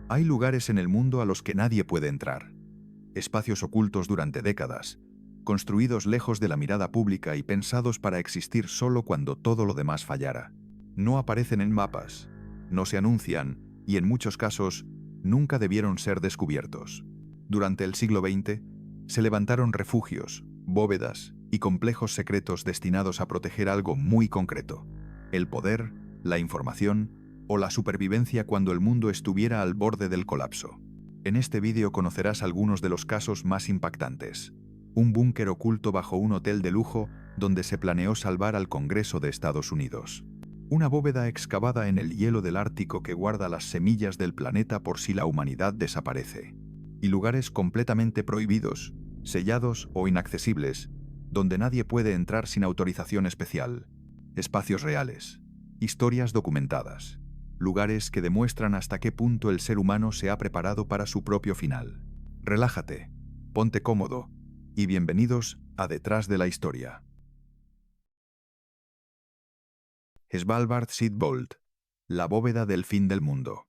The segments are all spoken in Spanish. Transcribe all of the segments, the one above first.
Hay lugares en el mundo a los que nadie puede entrar. Espacios ocultos durante décadas, construidos lejos de la mirada pública y pensados para existir solo cuando todo lo demás fallara. No aparecen en mapas, no se anuncian y en muchos casos nunca debieron ser descubiertos. Durante el siglo XX se levantaron refugios, bóvedas y complejos secretos destinados a proteger algo muy concreto: el poder, la información o la supervivencia cuando el mundo estuviera al borde del colapso. En este vídeo conocerás algunos de los casos más impactantes. Un búnker oculto bajo un hotel de lujo donde se planeó salvar al Congreso de Estados Unidos. Una bóveda excavada en el hielo del Ártico que guarda las semillas del planeta por si la humanidad desaparece. Y lugares completamente prohibidos, sellados o inaccesibles, donde nadie puede entrar sin autorización especial. Espacios reales, historias documentadas, lugares que demuestran hasta qué punto el ser humano se ha preparado para su propio final. Relájate, ponte cómodo y bienvenidos a Detrás de la Historia. Svalbard Seedbolt, la bóveda del fin del mundo.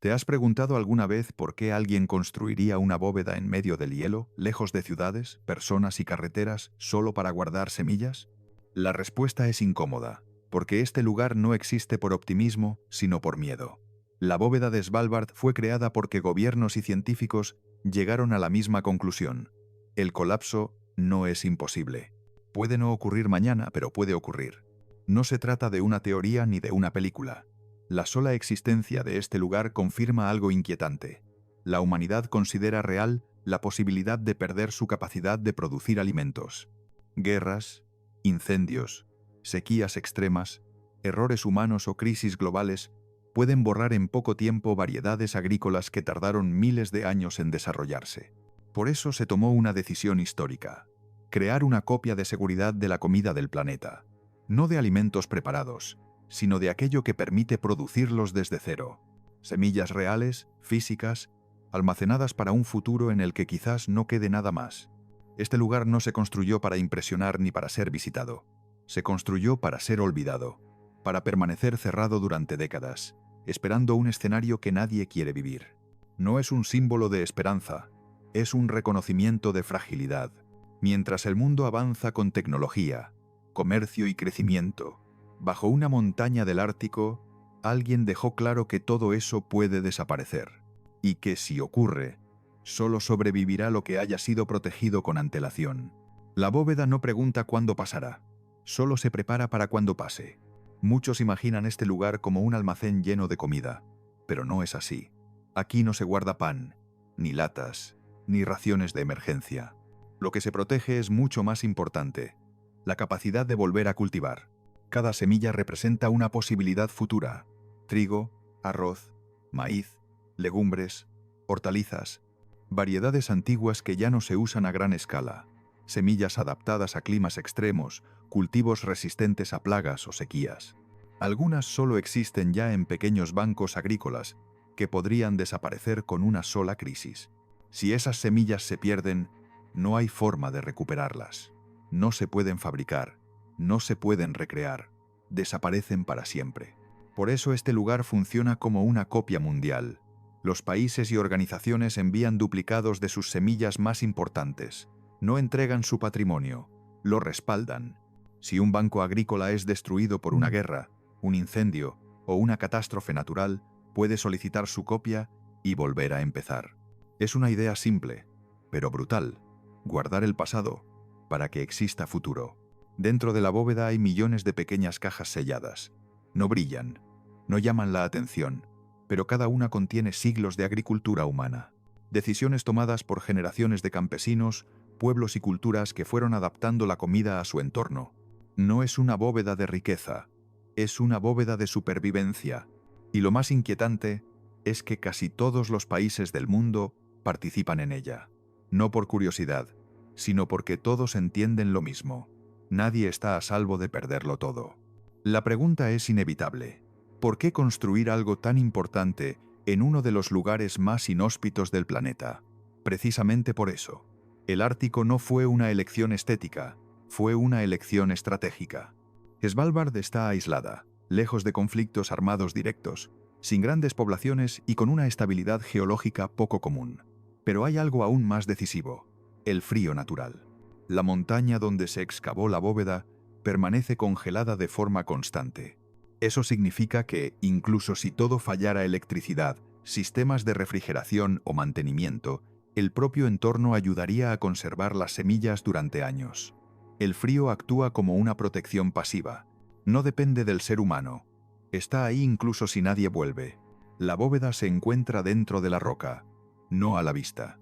¿Te has preguntado alguna vez por qué alguien construiría una bóveda en medio del hielo, lejos de ciudades, personas y carreteras, solo para guardar semillas? La respuesta es incómoda, porque este lugar no existe por optimismo, sino por miedo. La bóveda de Svalbard fue creada porque gobiernos y científicos llegaron a la misma conclusión: el colapso no es imposible. Puede no ocurrir mañana, pero puede ocurrir. No se trata de una teoría ni de una película. La sola existencia de este lugar confirma algo inquietante. La humanidad considera real la posibilidad de perder su capacidad de producir alimentos. Guerras, incendios, sequías extremas, errores humanos o crisis globales pueden borrar en poco tiempo variedades agrícolas que tardaron miles de años en desarrollarse. Por eso se tomó una decisión histórica: crear una copia de seguridad de la comida del planeta. No de alimentos preparados, sino de aquello que permite producirlos desde cero. Semillas reales, físicas, almacenadas para un futuro en el que quizás no quede nada más. Este lugar no se construyó para impresionar ni para ser visitado. Se construyó para ser olvidado, para permanecer cerrado durante décadas, esperando un escenario que nadie quiere vivir. No es un símbolo de esperanza, es un reconocimiento de fragilidad. Mientras el mundo avanza con tecnología, comercio y crecimiento, bajo una montaña del Ártico, alguien dejó claro que todo eso puede desaparecer, y que si ocurre, solo sobrevivirá lo que haya sido protegido con antelación. La bóveda no pregunta cuándo pasará, solo se prepara para cuando pase. Muchos imaginan este lugar como un almacén lleno de comida, pero no es así. Aquí no se guarda pan, ni latas, ni raciones de emergencia. Lo que se protege es mucho más importante: la capacidad de volver a cultivar. Cada semilla representa una posibilidad futura: trigo, arroz, maíz, legumbres, hortalizas, variedades antiguas que ya no se usan a gran escala, semillas adaptadas a climas extremos, cultivos resistentes a plagas o sequías. Algunas solo existen ya en pequeños bancos agrícolas que podrían desaparecer con una sola crisis. Si esas semillas se pierden, no hay forma de recuperarlas. No se pueden fabricar, no se pueden recrear, desaparecen para siempre. Por eso este lugar funciona como una copia mundial. Los países y organizaciones envían duplicados de sus semillas más importantes. No entregan su patrimonio, lo respaldan. Si un banco agrícola es destruido por una guerra, un incendio o una catástrofe natural, puede solicitar su copia y volver a empezar. Es una idea simple, pero brutal: guardar el pasado para que exista futuro. Dentro de la bóveda hay millones de pequeñas cajas selladas. No brillan, no llaman la atención, pero cada una contiene siglos de agricultura humana. Decisiones tomadas por generaciones de campesinos, pueblos y culturas que fueron adaptando la comida a su entorno. No es una bóveda de riqueza, es una bóveda de supervivencia. Y lo más inquietante es que casi todos los países del mundo participan en ella. No por curiosidad, sino porque todos entienden lo mismo: nadie está a salvo de perderlo todo. La pregunta es inevitable: ¿por qué construir algo tan importante en uno de los lugares más inhóspitos del planeta? Precisamente por eso. El Ártico no fue una elección estética, fue una elección estratégica. Svalbard está aislada, lejos de conflictos armados directos, sin grandes poblaciones y con una estabilidad geológica poco común. Pero hay algo aún más decisivo: el frío natural. La montaña donde se excavó la bóveda permanece congelada de forma constante. Eso significa que, incluso si todo fallara electricidad, sistemas de refrigeración o mantenimiento, el propio entorno ayudaría a conservar las semillas durante años. El frío actúa como una protección pasiva. No depende del ser humano. Está ahí incluso si nadie vuelve. La bóveda se encuentra dentro de la roca, no a la vista.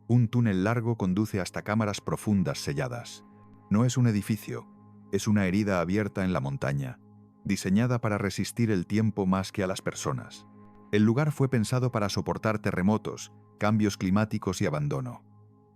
Un túnel largo conduce hasta cámaras profundas selladas. No es un edificio, es una herida abierta en la montaña, diseñada para resistir el tiempo más que a las personas. El lugar fue pensado para soportar terremotos, cambios climáticos y abandono.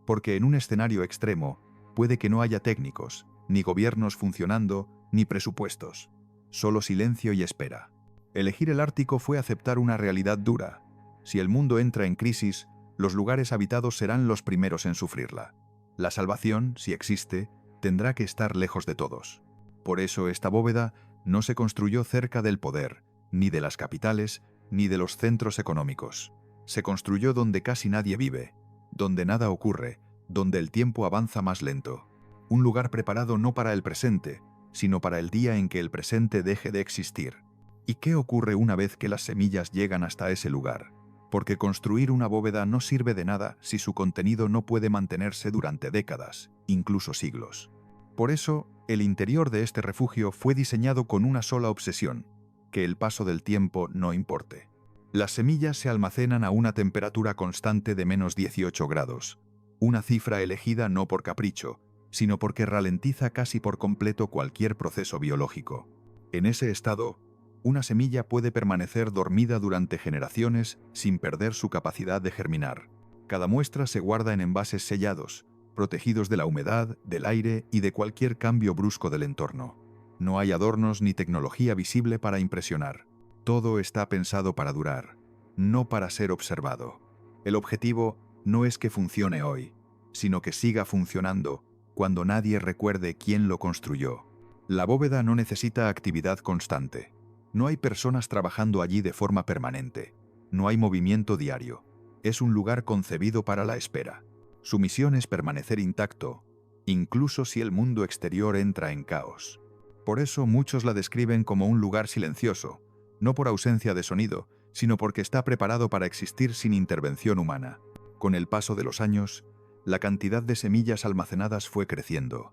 Porque en un escenario extremo, puede que no haya técnicos, ni gobiernos funcionando, ni presupuestos. Solo silencio y espera. Elegir el Ártico fue aceptar una realidad dura. Si el mundo entra en crisis, los lugares habitados serán los primeros en sufrirla. La salvación, si existe, tendrá que estar lejos de todos. Por eso esta bóveda no se construyó cerca del poder, ni de las capitales, ni de los centros económicos. Se construyó donde casi nadie vive, donde nada ocurre, donde el tiempo avanza más lento. Un lugar preparado no para el presente, sino para el día en que el presente deje de existir. ¿Y qué ocurre una vez que las semillas llegan hasta ese lugar? Porque construir una bóveda no sirve de nada si su contenido no puede mantenerse durante décadas, incluso siglos. Por eso, el interior de este refugio fue diseñado con una sola obsesión: que el paso del tiempo no importe. Las semillas se almacenan a una temperatura constante de -18 grados, una cifra elegida no por capricho, sino porque ralentiza casi por completo cualquier proceso biológico. En ese estado, una semilla puede permanecer dormida durante generaciones sin perder su capacidad de germinar. Cada muestra se guarda en envases sellados, protegidos de la humedad, del aire y de cualquier cambio brusco del entorno. No hay adornos ni tecnología visible para impresionar. Todo está pensado para durar, no para ser observado. El objetivo no es que funcione hoy, sino que siga funcionando cuando nadie recuerde quién lo construyó. La bóveda no necesita actividad constante. No hay personas trabajando allí de forma permanente. No hay movimiento diario. Es un lugar concebido para la espera. Su misión es permanecer intacto, incluso si el mundo exterior entra en caos. Por eso muchos la describen como un lugar silencioso, no por ausencia de sonido, sino porque está preparado para existir sin intervención humana. Con el paso de los años, la cantidad de semillas almacenadas fue creciendo.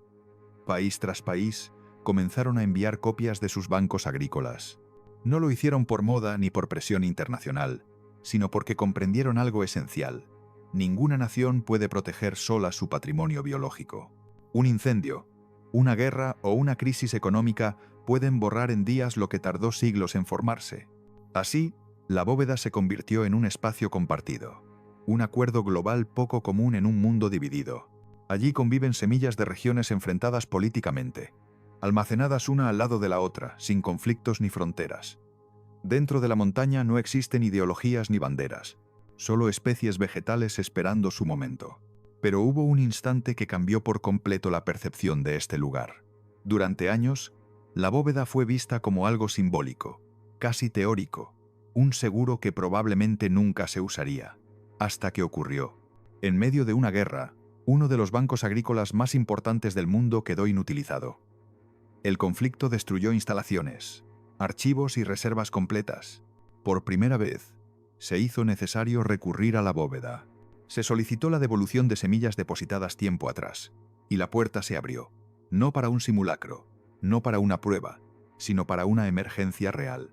País tras país comenzaron a enviar copias de sus bancos agrícolas. No lo hicieron por moda ni por presión internacional, sino porque comprendieron algo esencial: ninguna nación puede proteger sola su patrimonio biológico. Un incendio, una guerra o una crisis económica pueden borrar en días lo que tardó siglos en formarse. Así, la bóveda se convirtió en un espacio compartido, un acuerdo global poco común en un mundo dividido. Allí conviven semillas de regiones enfrentadas políticamente, almacenadas una al lado de la otra, sin conflictos ni fronteras. Dentro de la montaña no existen ideologías ni banderas, solo especies vegetales esperando su momento. Pero hubo un instante que cambió por completo la percepción de este lugar. Durante años, la bóveda fue vista como algo simbólico, casi teórico, un seguro que probablemente nunca se usaría. Hasta que ocurrió. En medio de una guerra, uno de los bancos agrícolas más importantes del mundo quedó inutilizado. El conflicto destruyó instalaciones, archivos y reservas completas. Por primera vez, se hizo necesario recurrir a la bóveda. Se solicitó la devolución de semillas depositadas tiempo atrás, y la puerta se abrió, no para un simulacro, no para una prueba, sino para una emergencia real.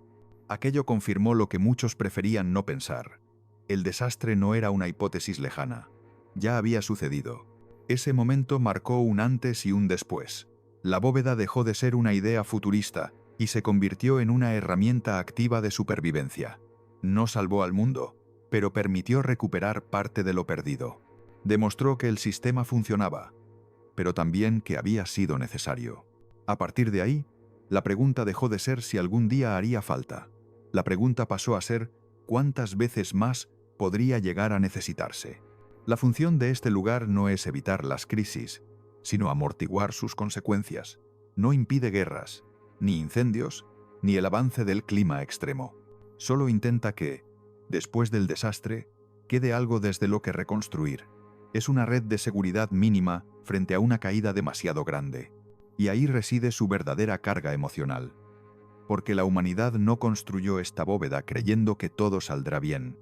Aquello confirmó lo que muchos preferían no pensar: el desastre no era una hipótesis lejana, ya había sucedido. Ese momento marcó un antes y un después. La bóveda dejó de ser una idea futurista y se convirtió en una herramienta activa de supervivencia. No salvó al mundo, pero permitió recuperar parte de lo perdido. Demostró que el sistema funcionaba, pero también que había sido necesario. A partir de ahí, la pregunta dejó de ser si algún día haría falta. La pregunta pasó a ser cuántas veces más podría llegar a necesitarse. La función de este lugar no es evitar las crisis, sino amortiguar sus consecuencias. No impide guerras, ni incendios, ni el avance del clima extremo. Solo intenta que, después del desastre, quede algo desde lo que reconstruir. Es una red de seguridad mínima frente a una caída demasiado grande. Y ahí reside su verdadera carga emocional. Porque la humanidad no construyó esta bóveda creyendo que todo saldrá bien.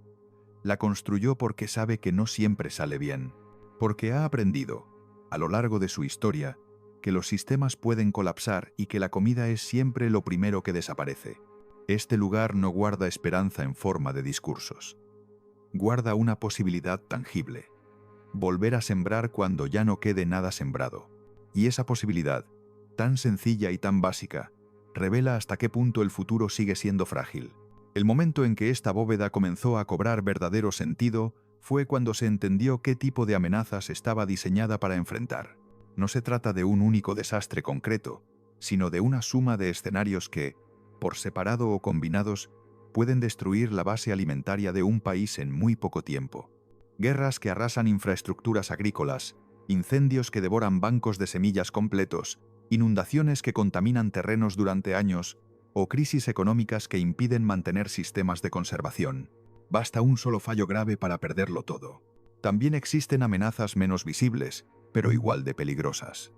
La construyó porque sabe que no siempre sale bien. Porque ha aprendido, a lo largo de su historia, que los sistemas pueden colapsar y que la comida es siempre lo primero que desaparece. Este lugar no guarda esperanza en forma de discursos. Guarda una posibilidad tangible. Volver a sembrar cuando ya no quede nada sembrado. Y esa posibilidad, tan sencilla y tan básica, revela hasta qué punto el futuro sigue siendo frágil. El momento en que esta bóveda comenzó a cobrar verdadero sentido fue cuando se entendió qué tipo de amenazas estaba diseñada para enfrentar. No se trata de un único desastre concreto, sino de una suma de escenarios que, por separado o combinados, pueden destruir la base alimentaria de un país en muy poco tiempo. Guerras que arrasan infraestructuras agrícolas, incendios que devoran bancos de semillas completos, inundaciones que contaminan terrenos durante años, o crisis económicas que impiden mantener sistemas de conservación. Basta un solo fallo grave para perderlo todo. También existen amenazas menos visibles, pero igual de peligrosas.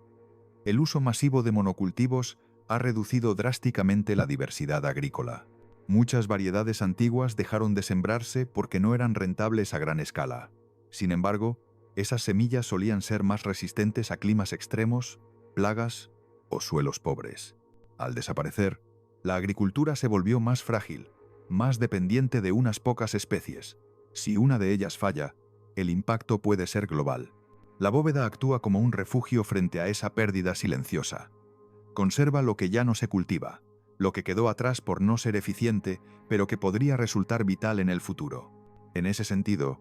El uso masivo de monocultivos ha reducido drásticamente la diversidad agrícola. Muchas variedades antiguas dejaron de sembrarse porque no eran rentables a gran escala. Sin embargo, esas semillas solían ser más resistentes a climas extremos, plagas o suelos pobres. Al desaparecer, la agricultura se volvió más frágil, más dependiente de unas pocas especies. Si una de ellas falla, el impacto puede ser global. La bóveda actúa como un refugio frente a esa pérdida silenciosa. Conserva lo que ya no se cultiva, lo que quedó atrás por no ser eficiente, pero que podría resultar vital en el futuro. En ese sentido,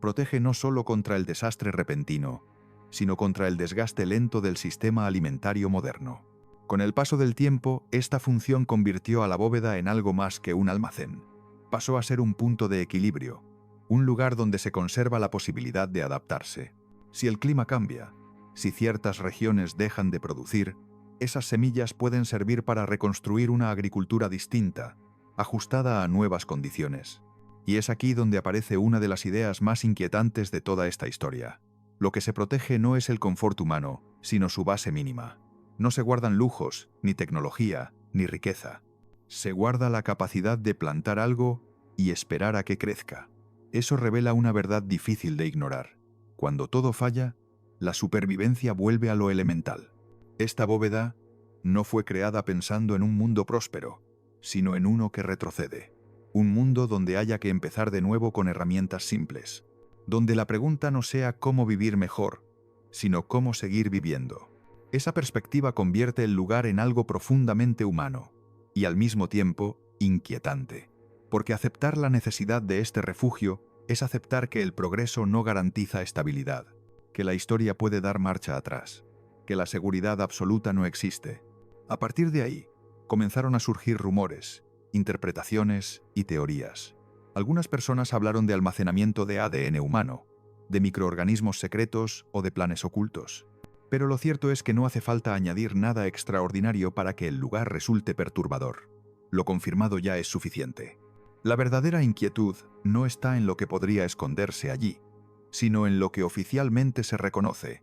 protege no solo contra el desastre repentino, sino contra el desgaste lento del sistema alimentario moderno. Con el paso del tiempo, esta función convirtió a la bóveda en algo más que un almacén. Pasó a ser un punto de equilibrio, un lugar donde se conserva la posibilidad de adaptarse. Si el clima cambia, si ciertas regiones dejan de producir, esas semillas pueden servir para reconstruir una agricultura distinta, ajustada a nuevas condiciones. Y es aquí donde aparece una de las ideas más inquietantes de toda esta historia. Lo que se protege no es el confort humano, sino su base mínima. No se guardan lujos, ni tecnología, ni riqueza. Se guarda la capacidad de plantar algo y esperar a que crezca. Eso revela una verdad difícil de ignorar. Cuando todo falla, la supervivencia vuelve a lo elemental. Esta bóveda no fue creada pensando en un mundo próspero, sino en uno que retrocede. Un mundo donde haya que empezar de nuevo con herramientas simples. Donde la pregunta no sea cómo vivir mejor, sino cómo seguir viviendo. Esa perspectiva convierte el lugar en algo profundamente humano y al mismo tiempo inquietante. Porque aceptar la necesidad de este refugio es aceptar que el progreso no garantiza estabilidad, que la historia puede dar marcha atrás, que la seguridad absoluta no existe. A partir de ahí, comenzaron a surgir rumores, interpretaciones y teorías. Algunas personas hablaron de almacenamiento de ADN humano, de microorganismos secretos o de planes ocultos. Pero lo cierto es que no hace falta añadir nada extraordinario para que el lugar resulte perturbador. Lo confirmado ya es suficiente. La verdadera inquietud no está en lo que podría esconderse allí, sino en lo que oficialmente se reconoce,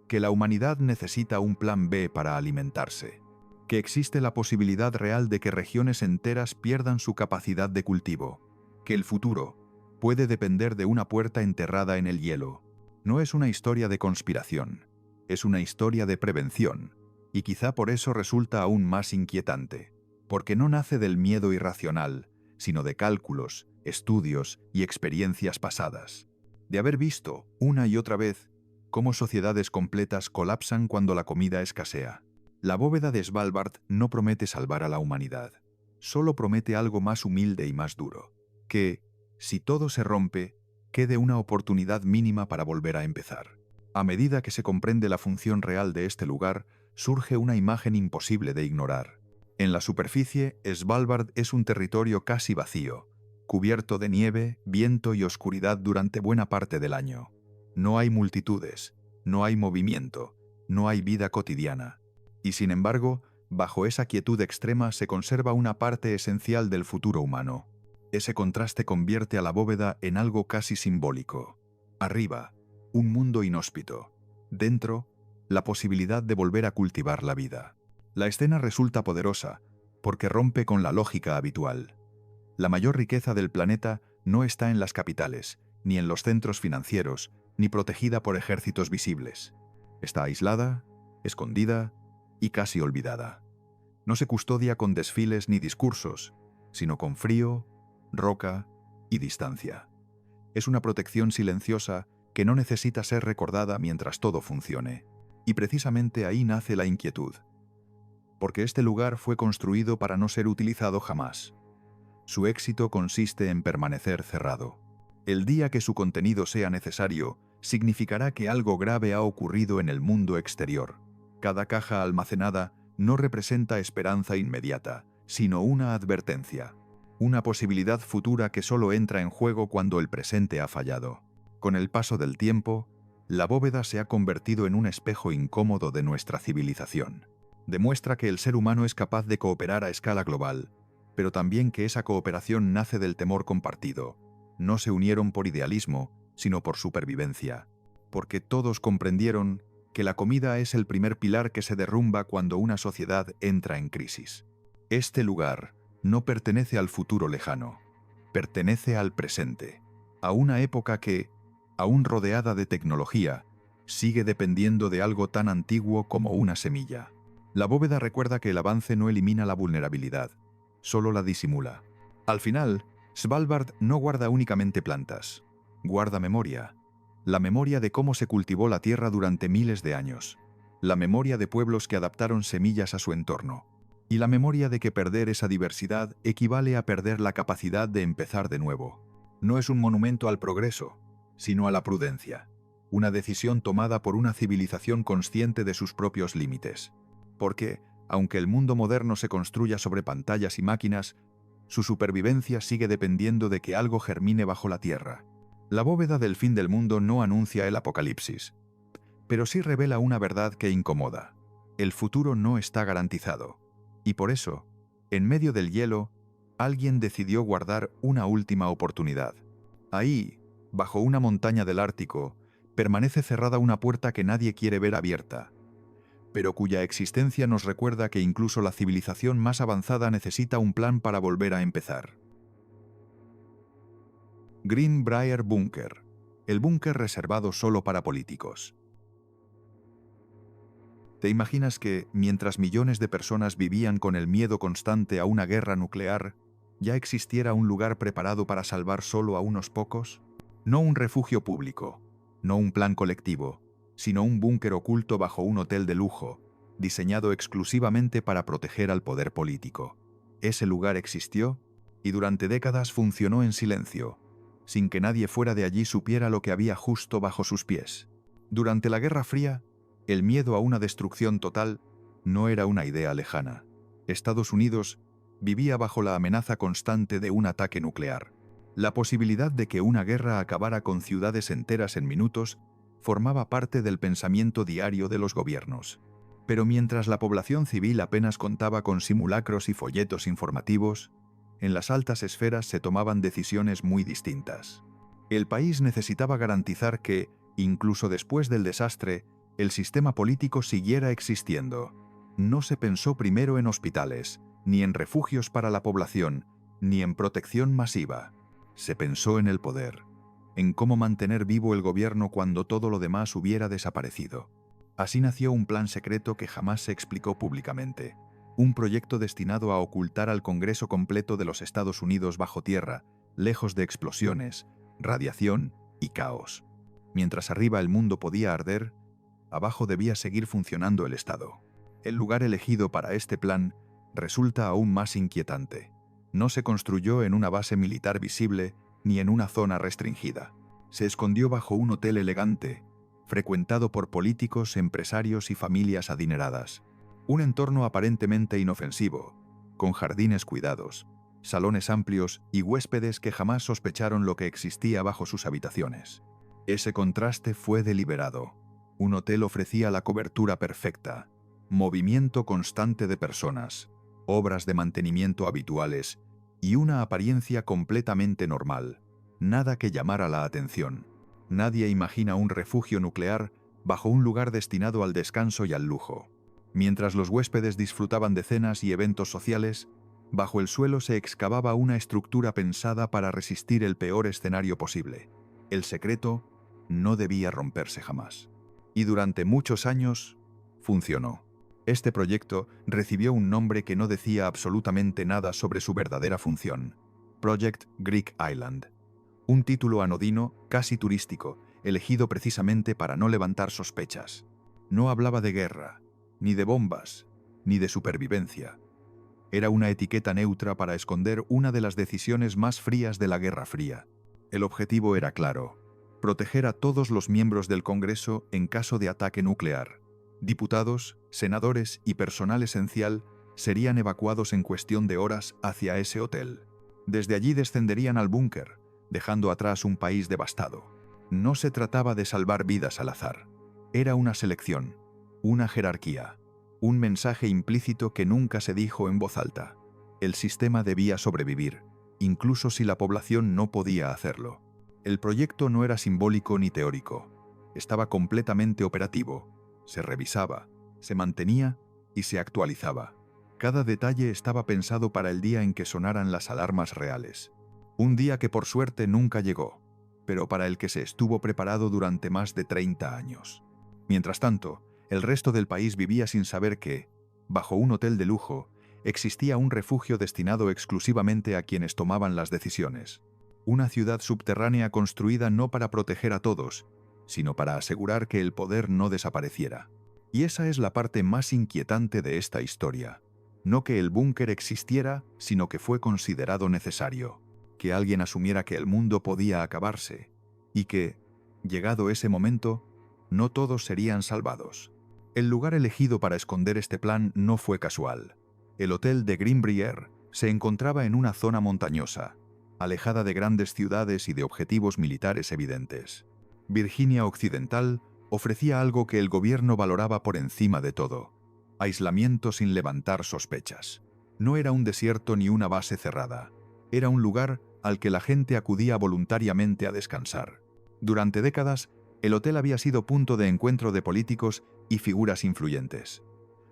que la humanidad necesita un plan B para alimentarse, que existe la posibilidad real de que regiones enteras pierdan su capacidad de cultivo, que el futuro puede depender de una puerta enterrada en el hielo. No es una historia de conspiración, es una historia de prevención, y quizá por eso resulta aún más inquietante, porque no nace del miedo irracional, sino de cálculos, estudios y experiencias pasadas, de haber visto, una y otra vez, cómo sociedades completas colapsan cuando la comida escasea. La bóveda de Svalbard no promete salvar a la humanidad, solo promete algo más humilde y más duro, que, si todo se rompe, quede una oportunidad mínima para volver a empezar. A medida que se comprende la función real de este lugar, surge una imagen imposible de ignorar. En la superficie, Svalbard es un territorio casi vacío, cubierto de nieve, viento y oscuridad durante buena parte del año. No hay multitudes, no hay movimiento, no hay vida cotidiana. Y sin embargo, bajo esa quietud extrema se conserva una parte esencial del futuro humano. Ese contraste convierte a la bóveda en algo casi simbólico. Arriba, un mundo inhóspito. Dentro, la posibilidad de volver a cultivar la vida. La escena resulta poderosa, porque rompe con la lógica habitual. La mayor riqueza del planeta no está en las capitales, ni en los centros financieros, ni protegida por ejércitos visibles. Está aislada, escondida y casi olvidada. No se custodia con desfiles ni discursos, sino con frío, roca y distancia. Es una protección silenciosa que no necesita ser recordada mientras todo funcione. Y precisamente ahí nace la inquietud. Porque este lugar fue construido para no ser utilizado jamás. Su éxito consiste en permanecer cerrado. El día que su contenido sea necesario, significará que algo grave ha ocurrido en el mundo exterior. Cada caja almacenada no representa esperanza inmediata, sino una advertencia. Una posibilidad futura que solo entra en juego cuando el presente ha fallado. Con el paso del tiempo, la bóveda se ha convertido en un espejo incómodo de nuestra civilización. Demuestra que el ser humano es capaz de cooperar a escala global, pero también que esa cooperación nace del temor compartido. No se unieron por idealismo, sino por supervivencia, porque todos comprendieron que la comida es el primer pilar que se derrumba cuando una sociedad entra en crisis. Este lugar no pertenece al futuro lejano, pertenece al presente, a una época que, aún rodeada de tecnología, sigue dependiendo de algo tan antiguo como una semilla. La bóveda recuerda que el avance no elimina la vulnerabilidad, solo la disimula. Al final, Svalbard no guarda únicamente plantas, guarda memoria. La memoria de cómo se cultivó la tierra durante miles de años. La memoria de pueblos que adaptaron semillas a su entorno. Y la memoria de que perder esa diversidad equivale a perder la capacidad de empezar de nuevo. No es un monumento al progreso, sino a la prudencia. Una decisión tomada por una civilización consciente de sus propios límites. Porque, aunque el mundo moderno se construya sobre pantallas y máquinas, su supervivencia sigue dependiendo de que algo germine bajo la tierra. La bóveda del fin del mundo no anuncia el apocalipsis, pero sí revela una verdad que incomoda. El futuro no está garantizado, y por eso, en medio del hielo, alguien decidió guardar una última oportunidad. Ahí, bajo una montaña del Ártico, permanece cerrada una puerta que nadie quiere ver abierta, pero cuya existencia nos recuerda que incluso la civilización más avanzada necesita un plan para volver a empezar. Greenbrier Bunker, el búnker reservado solo para políticos. ¿Te imaginas que, mientras millones de personas vivían con el miedo constante a una guerra nuclear, ya existiera un lugar preparado para salvar solo a unos pocos? No un refugio público, no un plan colectivo, sino un búnker oculto bajo un hotel de lujo, diseñado exclusivamente para proteger al poder político. Ese lugar existió y durante décadas funcionó en silencio, sin que nadie fuera de allí supiera lo que había justo bajo sus pies. Durante la Guerra Fría, el miedo a una destrucción total no era una idea lejana. Estados Unidos vivía bajo la amenaza constante de un ataque nuclear. La posibilidad de que una guerra acabara con ciudades enteras en minutos formaba parte del pensamiento diario de los gobiernos. Pero mientras la población civil apenas contaba con simulacros y folletos informativos, en las altas esferas se tomaban decisiones muy distintas. El país necesitaba garantizar que, incluso después del desastre, el sistema político siguiera existiendo. No se pensó primero en hospitales, ni en refugios para la población, ni en protección masiva. Se pensó en el poder, en cómo mantener vivo el gobierno cuando todo lo demás hubiera desaparecido. Así nació un plan secreto que jamás se explicó públicamente. Un proyecto destinado a ocultar al Congreso completo de los Estados Unidos bajo tierra, lejos de explosiones, radiación y caos. Mientras arriba el mundo podía arder, abajo debía seguir funcionando el Estado. El lugar elegido para este plan resulta aún más inquietante. No se construyó en una base militar visible ni en una zona restringida. Se escondió bajo un hotel elegante, frecuentado por políticos, empresarios y familias adineradas. Un entorno aparentemente inofensivo, con jardines cuidados, salones amplios y huéspedes que jamás sospecharon lo que existía bajo sus habitaciones. Ese contraste fue deliberado. Un hotel ofrecía la cobertura perfecta, movimiento constante de personas, obras de mantenimiento habituales y una apariencia completamente normal. Nada que llamara la atención. Nadie imagina un refugio nuclear bajo un lugar destinado al descanso y al lujo. Mientras los huéspedes disfrutaban de cenas y eventos sociales, bajo el suelo se excavaba una estructura pensada para resistir el peor escenario posible. El secreto no debía romperse jamás. Y durante muchos años, funcionó. Este proyecto recibió un nombre que no decía absolutamente nada sobre su verdadera función: Project Greek Island. Un título anodino, casi turístico, elegido precisamente para no levantar sospechas. No hablaba de guerra, ni de bombas, ni de supervivencia. Era una etiqueta neutra para esconder una de las decisiones más frías de la Guerra Fría. El objetivo era claro: proteger a todos los miembros del Congreso en caso de ataque nuclear. Diputados, senadores y personal esencial serían evacuados en cuestión de horas hacia ese hotel. Desde allí descenderían al búnker, dejando atrás un país devastado. No se trataba de salvar vidas al azar. Era una selección, una jerarquía, un mensaje implícito que nunca se dijo en voz alta. El sistema debía sobrevivir, incluso si la población no podía hacerlo. El proyecto no era simbólico ni teórico. Estaba completamente operativo. Se revisaba, se mantenía y se actualizaba. Cada detalle estaba pensado para el día en que sonaran las alarmas reales. Un día que por suerte nunca llegó, pero para el que se estuvo preparado durante más de 30 años. Mientras tanto, el resto del país vivía sin saber que, bajo un hotel de lujo, existía un refugio destinado exclusivamente a quienes tomaban las decisiones. Una ciudad subterránea construida no para proteger a todos, sino para asegurar que el poder no desapareciera. Y esa es la parte más inquietante de esta historia. No que el búnker existiera, sino que fue considerado necesario. Que alguien asumiera que el mundo podía acabarse, y que, llegado ese momento, no todos serían salvados. El lugar elegido para esconder este plan no fue casual. El hotel de Greenbrier se encontraba en una zona montañosa, alejada de grandes ciudades y de objetivos militares evidentes. Virginia Occidental ofrecía algo que el gobierno valoraba por encima de todo: aislamiento sin levantar sospechas. No era un desierto ni una base cerrada. Era un lugar al que la gente acudía voluntariamente a descansar. Durante décadas, el hotel había sido punto de encuentro de políticos y figuras influyentes.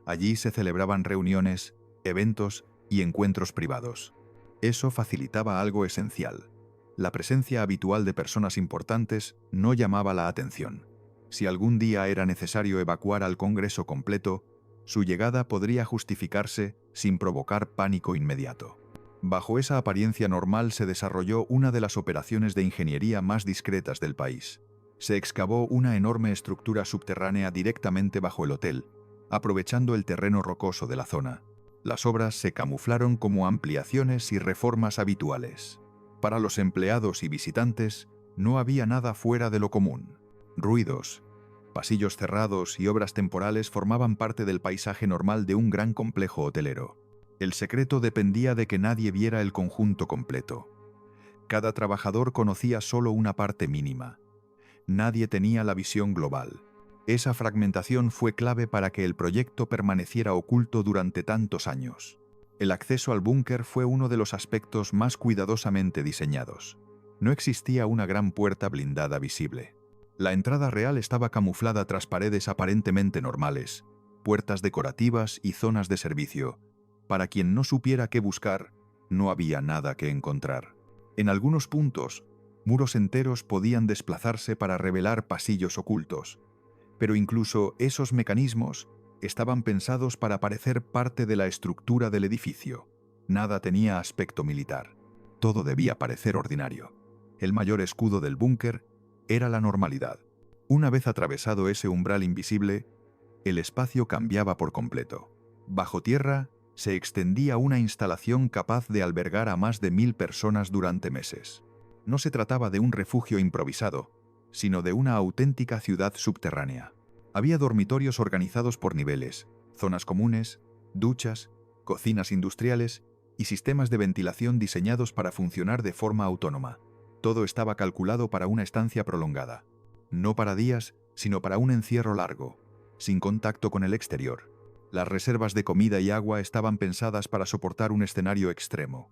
Allí se celebraban reuniones, eventos y encuentros privados. Eso facilitaba algo esencial: la presencia habitual de personas importantes no llamaba la atención. Si algún día era necesario evacuar al Congreso completo, su llegada podría justificarse sin provocar pánico inmediato. Bajo esa apariencia normal se desarrolló una de las operaciones de ingeniería más discretas del país. Se excavó una enorme estructura subterránea directamente bajo el hotel, aprovechando el terreno rocoso de la zona. Las obras se camuflaron como ampliaciones y reformas habituales. Para los empleados y visitantes, no había nada fuera de lo común. Ruidos, pasillos cerrados y obras temporales formaban parte del paisaje normal de un gran complejo hotelero. El secreto dependía de que nadie viera el conjunto completo. Cada trabajador conocía solo una parte mínima. Nadie tenía la visión global. Esa fragmentación fue clave para que el proyecto permaneciera oculto durante tantos años. El acceso al búnker fue uno de los aspectos más cuidadosamente diseñados. No existía una gran puerta blindada visible. La entrada real estaba camuflada tras paredes aparentemente normales, puertas decorativas y zonas de servicio. Para quien no supiera qué buscar, no había nada que encontrar. En algunos puntos, muros enteros podían desplazarse para revelar pasillos ocultos. Pero incluso esos mecanismos estaban pensados para parecer parte de la estructura del edificio. Nada tenía aspecto militar. Todo debía parecer ordinario. El mayor escudo del búnker era la normalidad. Una vez atravesado ese umbral invisible, el espacio cambiaba por completo. Bajo tierra se extendía una instalación capaz de albergar a más de 1000 personas durante meses. No se trataba de un refugio improvisado, sino de una auténtica ciudad subterránea. Había dormitorios organizados por niveles, zonas comunes, duchas, cocinas industriales y sistemas de ventilación diseñados para funcionar de forma autónoma. Todo estaba calculado para una estancia prolongada. No para días, sino para un encierro largo, sin contacto con el exterior. Las reservas de comida y agua estaban pensadas para soportar un escenario extremo.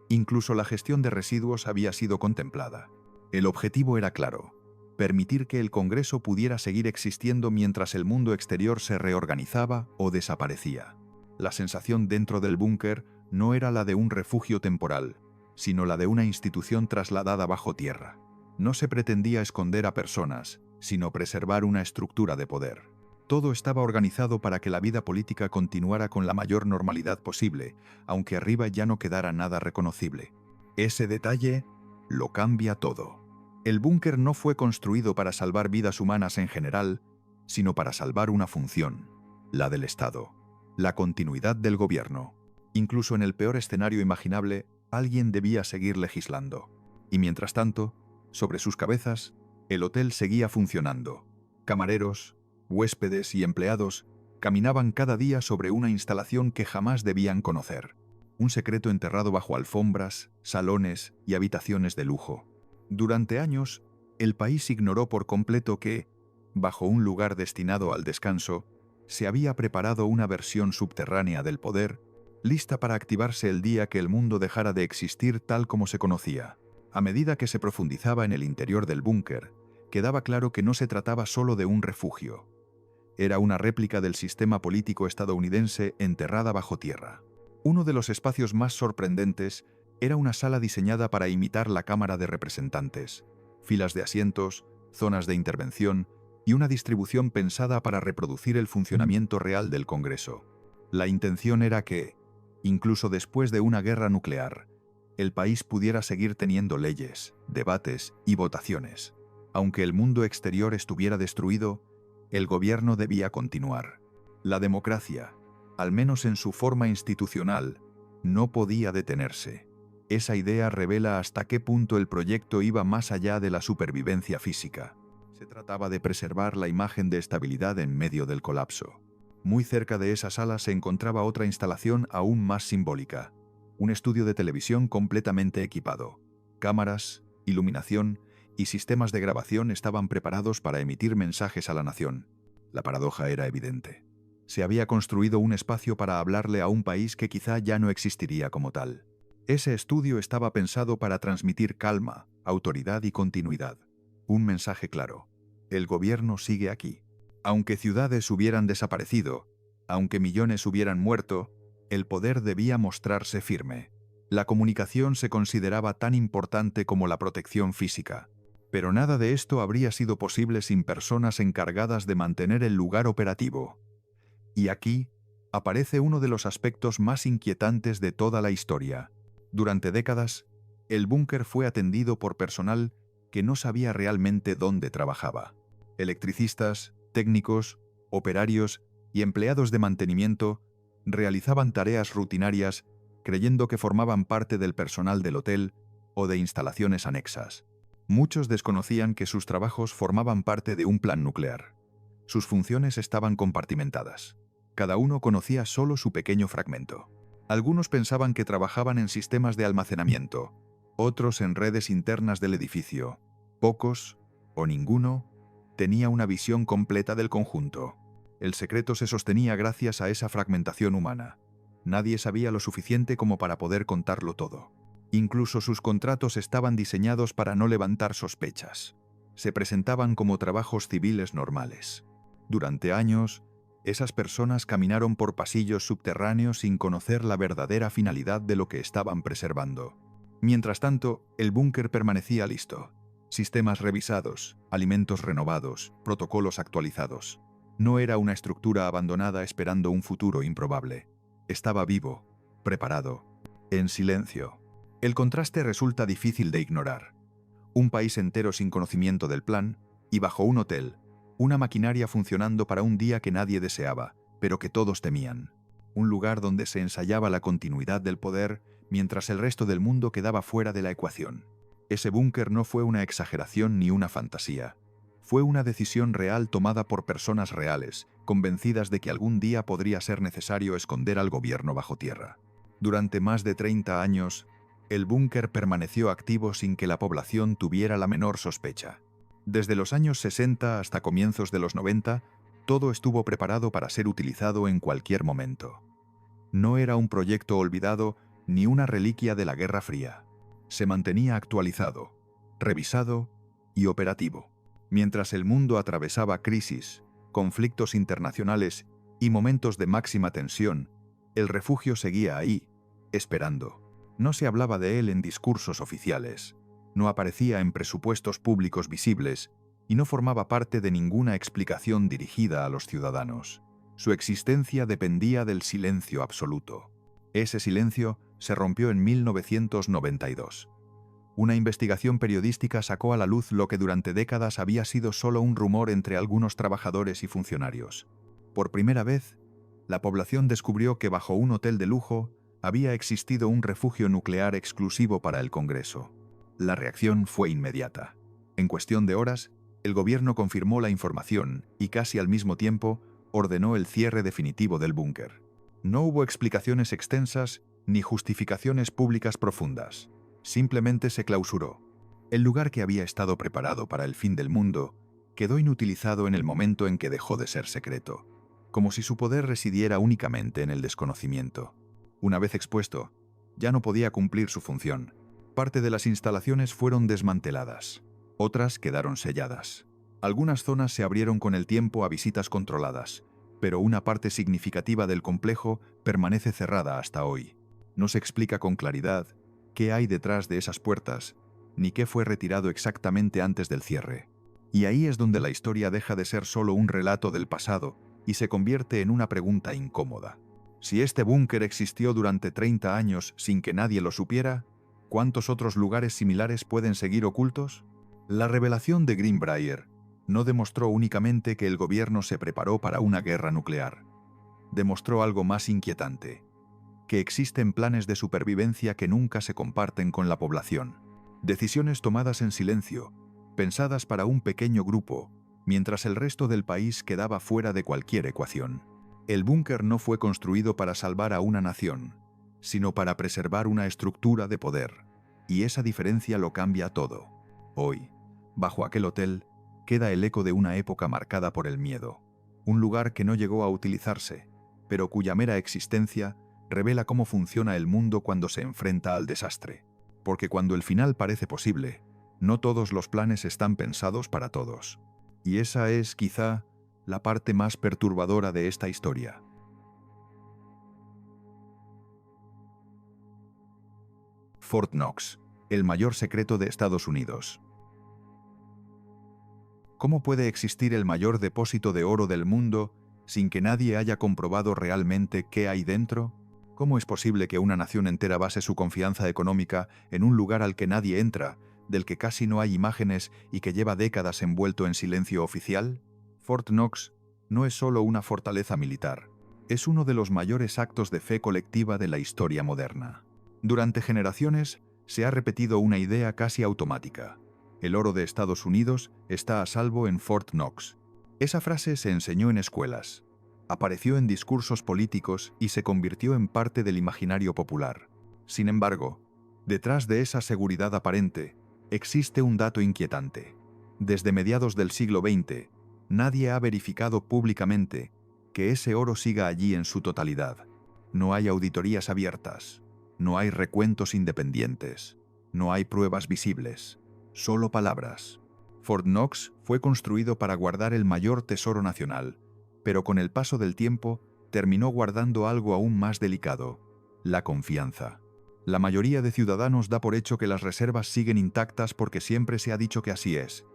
Incluso la gestión de residuos había sido contemplada. El objetivo era claro: permitir que el Congreso pudiera seguir existiendo mientras el mundo exterior se reorganizaba o desaparecía. La sensación dentro del búnker no era la de un refugio temporal, sino la de una institución trasladada bajo tierra. No se pretendía esconder a personas, sino preservar una estructura de poder. Todo estaba organizado para que la vida política continuara con la mayor normalidad posible, aunque arriba ya no quedara nada reconocible. Ese detalle lo cambia todo. El búnker no fue construido para salvar vidas humanas en general, sino para salvar una función, la del Estado, la continuidad del gobierno. Incluso en el peor escenario imaginable, alguien debía seguir legislando. Y mientras tanto, sobre sus cabezas, el hotel seguía funcionando. Camareros, huéspedes y empleados caminaban cada día sobre una instalación que jamás debían conocer. Un secreto enterrado bajo alfombras, salones y habitaciones de lujo. Durante años, el país ignoró por completo que, bajo un lugar destinado al descanso, se había preparado una versión subterránea del poder, lista para activarse el día que el mundo dejara de existir tal como se conocía. A medida que se profundizaba en el interior del búnker, quedaba claro que no se trataba solo de un refugio. Era una réplica del sistema político estadounidense enterrada bajo tierra. Uno de los espacios más sorprendentes era una sala diseñada para imitar la Cámara de Representantes. Filas de asientos, zonas de intervención y una distribución pensada para reproducir el funcionamiento real del Congreso. La intención era que, incluso después de una guerra nuclear, el país pudiera seguir teniendo leyes, debates y votaciones. Aunque el mundo exterior estuviera destruido, el gobierno debía continuar. La democracia, al menos en su forma institucional, no podía detenerse. Esa idea revela hasta qué punto el proyecto iba más allá de la supervivencia física. Se trataba de preservar la imagen de estabilidad en medio del colapso. Muy cerca de esa sala se encontraba otra instalación aún más simbólica: un estudio de televisión completamente equipado. Cámaras, iluminación y sistemas de grabación estaban preparados para emitir mensajes a la nación. La paradoja era evidente. Se había construido un espacio para hablarle a un país que quizá ya no existiría como tal. Ese estudio estaba pensado para transmitir calma, autoridad y continuidad. Un mensaje claro: el gobierno sigue aquí. Aunque ciudades hubieran desaparecido, aunque millones hubieran muerto, el poder debía mostrarse firme. La comunicación se consideraba tan importante como la protección física. Pero nada de esto habría sido posible sin personas encargadas de mantener el lugar operativo. Y aquí aparece uno de los aspectos más inquietantes de toda la historia. Durante décadas, el búnker fue atendido por personal que no sabía realmente dónde trabajaba. Electricistas, técnicos, operarios y empleados de mantenimiento realizaban tareas rutinarias creyendo que formaban parte del personal del hotel o de instalaciones anexas. Muchos desconocían que sus trabajos formaban parte de un plan nuclear. Sus funciones estaban compartimentadas. Cada uno conocía solo su pequeño fragmento. Algunos pensaban que trabajaban en sistemas de almacenamiento, otros en redes internas del edificio. Pocos, o ninguno, tenía una visión completa del conjunto. El secreto se sostenía gracias a esa fragmentación humana. Nadie sabía lo suficiente como para poder contarlo todo. Incluso sus contratos estaban diseñados para no levantar sospechas. Se presentaban como trabajos civiles normales. Durante años, esas personas caminaron por pasillos subterráneos sin conocer la verdadera finalidad de lo que estaban preservando. Mientras tanto, el búnker permanecía listo. Sistemas revisados, alimentos renovados, protocolos actualizados. No era una estructura abandonada esperando un futuro improbable. Estaba vivo, preparado, en silencio. El contraste resulta difícil de ignorar. Un país entero sin conocimiento del plan, y bajo un hotel, una maquinaria funcionando para un día que nadie deseaba, pero que todos temían. Un lugar donde se ensayaba la continuidad del poder, mientras el resto del mundo quedaba fuera de la ecuación. Ese búnker no fue una exageración ni una fantasía. Fue una decisión real tomada por personas reales, convencidas de que algún día podría ser necesario esconder al gobierno bajo tierra. Durante más de 30 años, el búnker permaneció activo sin que la población tuviera la menor sospecha. Desde los años 60 hasta comienzos de los 90, todo estuvo preparado para ser utilizado en cualquier momento. No era un proyecto olvidado, ni una reliquia de la Guerra Fría. Se mantenía actualizado, revisado y operativo. Mientras el mundo atravesaba crisis, conflictos internacionales y momentos de máxima tensión, el refugio seguía ahí, esperando. No se hablaba de él en discursos oficiales, no aparecía en presupuestos públicos visibles y no formaba parte de ninguna explicación dirigida a los ciudadanos. Su existencia dependía del silencio absoluto. Ese silencio se rompió en 1992. Una investigación periodística sacó a la luz lo que durante décadas había sido solo un rumor entre algunos trabajadores y funcionarios. Por primera vez, la población descubrió que bajo un hotel de lujo había existido un refugio nuclear exclusivo para el Congreso. La reacción fue inmediata. En cuestión de horas, el gobierno confirmó la información y casi al mismo tiempo ordenó el cierre definitivo del búnker. No hubo explicaciones extensas ni justificaciones públicas profundas. Simplemente se clausuró. El lugar que había estado preparado para el fin del mundo quedó inutilizado en el momento en que dejó de ser secreto, como si su poder residiera únicamente en el desconocimiento. Una vez expuesto, ya no podía cumplir su función. Parte de las instalaciones fueron desmanteladas, otras quedaron selladas. Algunas zonas se abrieron con el tiempo a visitas controladas, pero una parte significativa del complejo permanece cerrada hasta hoy. No se explica con claridad qué hay detrás de esas puertas, ni qué fue retirado exactamente antes del cierre. Y ahí es donde la historia deja de ser solo un relato del pasado y se convierte en una pregunta incómoda. Si este búnker existió durante 30 años sin que nadie lo supiera, ¿cuántos otros lugares similares pueden seguir ocultos? La revelación de Greenbrier no demostró únicamente que el gobierno se preparó para una guerra nuclear. Demostró algo más inquietante: que existen planes de supervivencia que nunca se comparten con la población. Decisiones tomadas en silencio, pensadas para un pequeño grupo, mientras el resto del país quedaba fuera de cualquier ecuación. El búnker no fue construido para salvar a una nación, sino para preservar una estructura de poder, y esa diferencia lo cambia todo. Hoy, bajo aquel hotel, queda el eco de una época marcada por el miedo, un lugar que no llegó a utilizarse, pero cuya mera existencia revela cómo funciona el mundo cuando se enfrenta al desastre. Porque cuando el final parece posible, no todos los planes están pensados para todos. Y esa es, quizá, la parte más perturbadora de esta historia. Fort Knox, el mayor secreto de Estados Unidos. ¿Cómo puede existir el mayor depósito de oro del mundo sin que nadie haya comprobado realmente qué hay dentro? ¿Cómo es posible que una nación entera base su confianza económica en un lugar al que nadie entra, del que casi no hay imágenes y que lleva décadas envuelto en silencio oficial? Fort Knox no es solo una fortaleza militar, es uno de los mayores actos de fe colectiva de la historia moderna. Durante generaciones se ha repetido una idea casi automática: el oro de Estados Unidos está a salvo en Fort Knox. Esa frase se enseñó en escuelas, apareció en discursos políticos y se convirtió en parte del imaginario popular. Sin embargo, detrás de esa seguridad aparente, existe un dato inquietante. Desde mediados del siglo XX, nadie ha verificado públicamente que ese oro siga allí en su totalidad. No hay auditorías abiertas, no hay recuentos independientes, no hay pruebas visibles, solo palabras. Fort Knox fue construido para guardar el mayor tesoro nacional, pero con el paso del tiempo terminó guardando algo aún más delicado: la confianza. La mayoría de ciudadanos da por hecho que las reservas siguen intactas porque siempre se ha dicho que así es,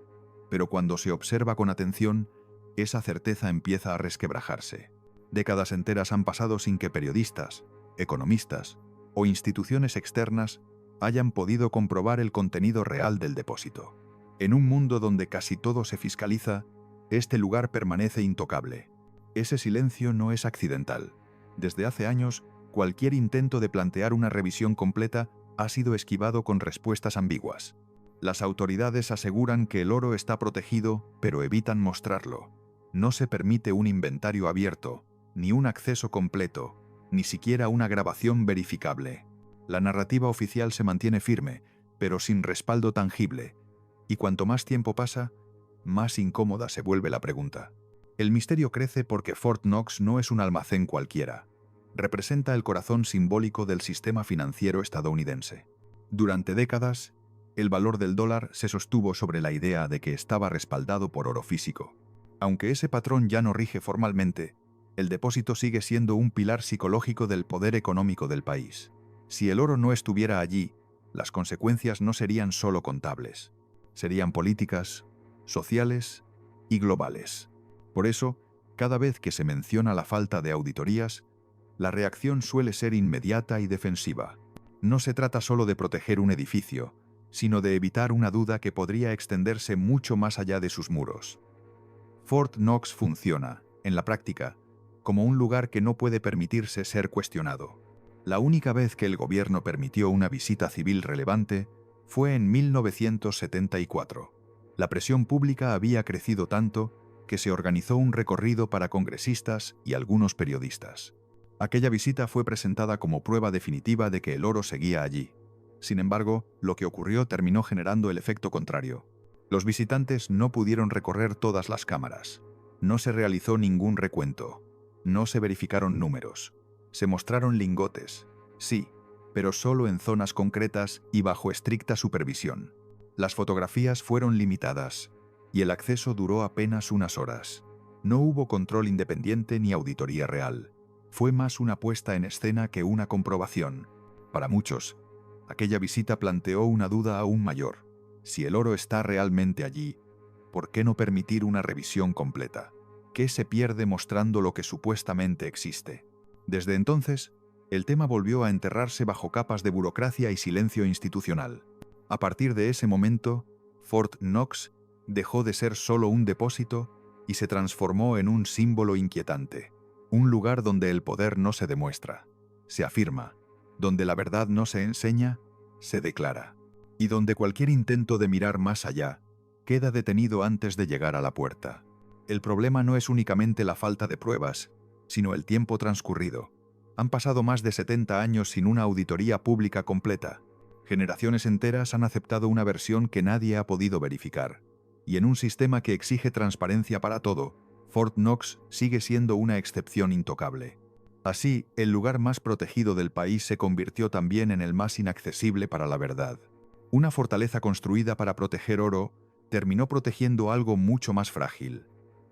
pero cuando se observa con atención, esa certeza empieza a resquebrajarse. Décadas enteras han pasado sin que periodistas, economistas o instituciones externas hayan podido comprobar el contenido real del depósito. En un mundo donde casi todo se fiscaliza, este lugar permanece intocable. Ese silencio no es accidental. Desde hace años, cualquier intento de plantear una revisión completa ha sido esquivado con respuestas ambiguas. Las autoridades aseguran que el oro está protegido, pero evitan mostrarlo. No se permite un inventario abierto, ni un acceso completo, ni siquiera una grabación verificable. La narrativa oficial se mantiene firme, pero sin respaldo tangible. Y cuanto más tiempo pasa, más incómoda se vuelve la pregunta. El misterio crece porque Fort Knox no es un almacén cualquiera. representa el corazón simbólico del sistema financiero estadounidense. Durante décadas, el valor del dólar se sostuvo sobre la idea de que estaba respaldado por oro físico. Aunque ese patrón ya no rige formalmente, el depósito sigue siendo un pilar psicológico del poder económico del país. Si el oro no estuviera allí, las consecuencias no serían solo contables, serían políticas, sociales y globales. Por eso, cada vez que se menciona la falta de auditorías, la reacción suele ser inmediata y defensiva. No se trata solo de proteger un edificio, sino de evitar una duda que podría extenderse mucho más allá de sus muros. Fort Knox funciona, en la práctica, como un lugar que no puede permitirse ser cuestionado. La única vez que el gobierno permitió una visita civil relevante fue en 1974. La presión pública había crecido tanto que se organizó un recorrido para congresistas y algunos periodistas. Aquella visita fue presentada como prueba definitiva de que el oro seguía allí. Sin embargo, lo que ocurrió terminó generando el efecto contrario. Los visitantes no pudieron recorrer todas las cámaras. No se realizó ningún recuento. No se verificaron números. Se mostraron lingotes, sí, pero solo en zonas concretas y bajo estricta supervisión. Las fotografías fueron limitadas y el acceso duró apenas unas horas. No hubo control independiente ni auditoría real. Fue más una puesta en escena que una comprobación. Para muchos, aquella visita planteó una duda aún mayor. Si el oro está realmente allí, ¿por qué no permitir una revisión completa? ¿Qué se pierde mostrando lo que supuestamente existe? Desde entonces, el tema volvió a enterrarse bajo capas de burocracia y silencio institucional. A partir de ese momento, Fort Knox dejó de ser solo un depósito y se transformó en un símbolo inquietante. Un lugar donde el poder no se demuestra, se afirma, donde la verdad no se enseña, se declara, y donde cualquier intento de mirar más allá queda detenido antes de llegar a la puerta. El problema no es únicamente la falta de pruebas, sino el tiempo transcurrido. Han pasado más de 70 años sin una auditoría pública completa. Generaciones enteras han aceptado una versión que nadie ha podido verificar. Y en un sistema que exige transparencia para todo, Fort Knox sigue siendo una excepción intocable. Así, el lugar más protegido del país se convirtió también en el más inaccesible para la verdad. Una fortaleza construida para proteger oro terminó protegiendo algo mucho más frágil: